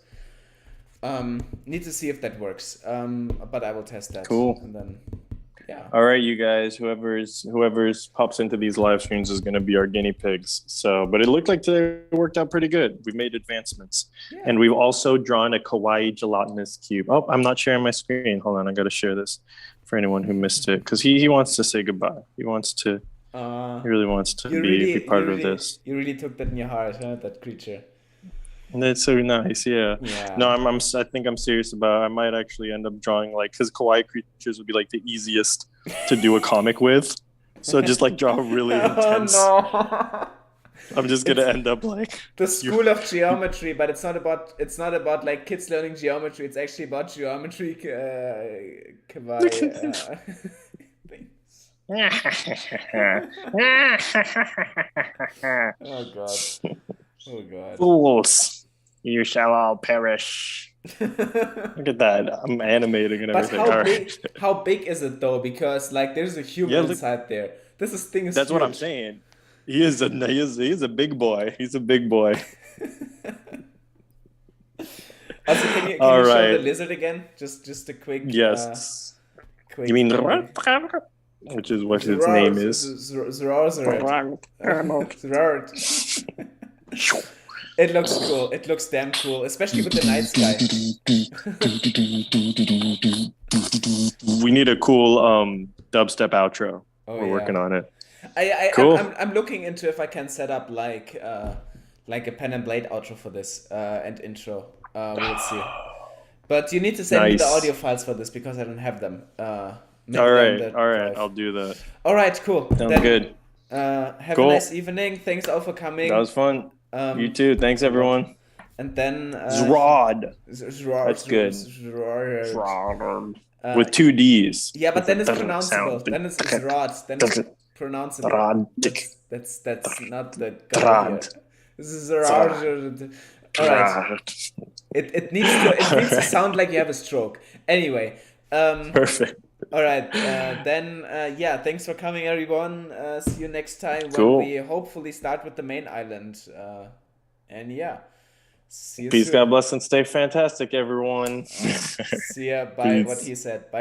Need to see if that works. But I will test that. Cool. And then, yeah. All right, you guys. Whoever's pops into these live streams is going to be our guinea pigs. But it looked like today worked out pretty good. We made advancements, and we've also drawn a kawaii gelatinous cube. Oh, I'm not sharing my screen. Hold on, I got to share this for anyone who missed it, because he wants to say goodbye. He wants to. He really wants to be part of this. You really took that in your heart, huh? That creature. That's so nice, yeah. No, I think I'm serious about it. I might actually end up drawing, like, because kawaii creatures would be like the easiest to do a comic with. So just like draw really intense. Oh no! I'm just gonna end up like the school of geometry, but it's not about like kids learning geometry. It's actually about geometry kawaii things. Oh god. Oh god. Fools, you shall all perish. Look at that. I'm animating and everything. But how big is it though? Because like there's a human inside there. That's huge. What I'm saying. He is a big boy. He's a big boy. Also, can you show the lizard again? Just a quick. Yes. You mean which is what its name is? Throrzd. It looks cool. It looks damn cool, especially with the night sky. We need a cool dubstep outro. We're working on it. Cool. I'm looking into if I can set up like a pen and blade outro for this and intro. We'll see. But you need to send me the Nice. audio files for this because I don't have them. All right, I'll do that. All right, cool. Sounds good. Have Cool. a nice evening. Thanks all for coming. That was fun. You too. Thanks, everyone. And then Zrod. That's good. Zrod. With 2 D's. Yeah, but then it's pronounceable. Then it's Zrod. Then it's pronounceable. That's not the god here. This is Zrod. All right. It needs to sound like you have a stroke. Anyway. Perfect. All right. Then thanks for coming, everyone. See you next time Cool. when we hopefully start with the main island. And yeah. See you Peace, soon. God bless, and stay fantastic, everyone. See ya. Bye. Peace. What he said. Bye.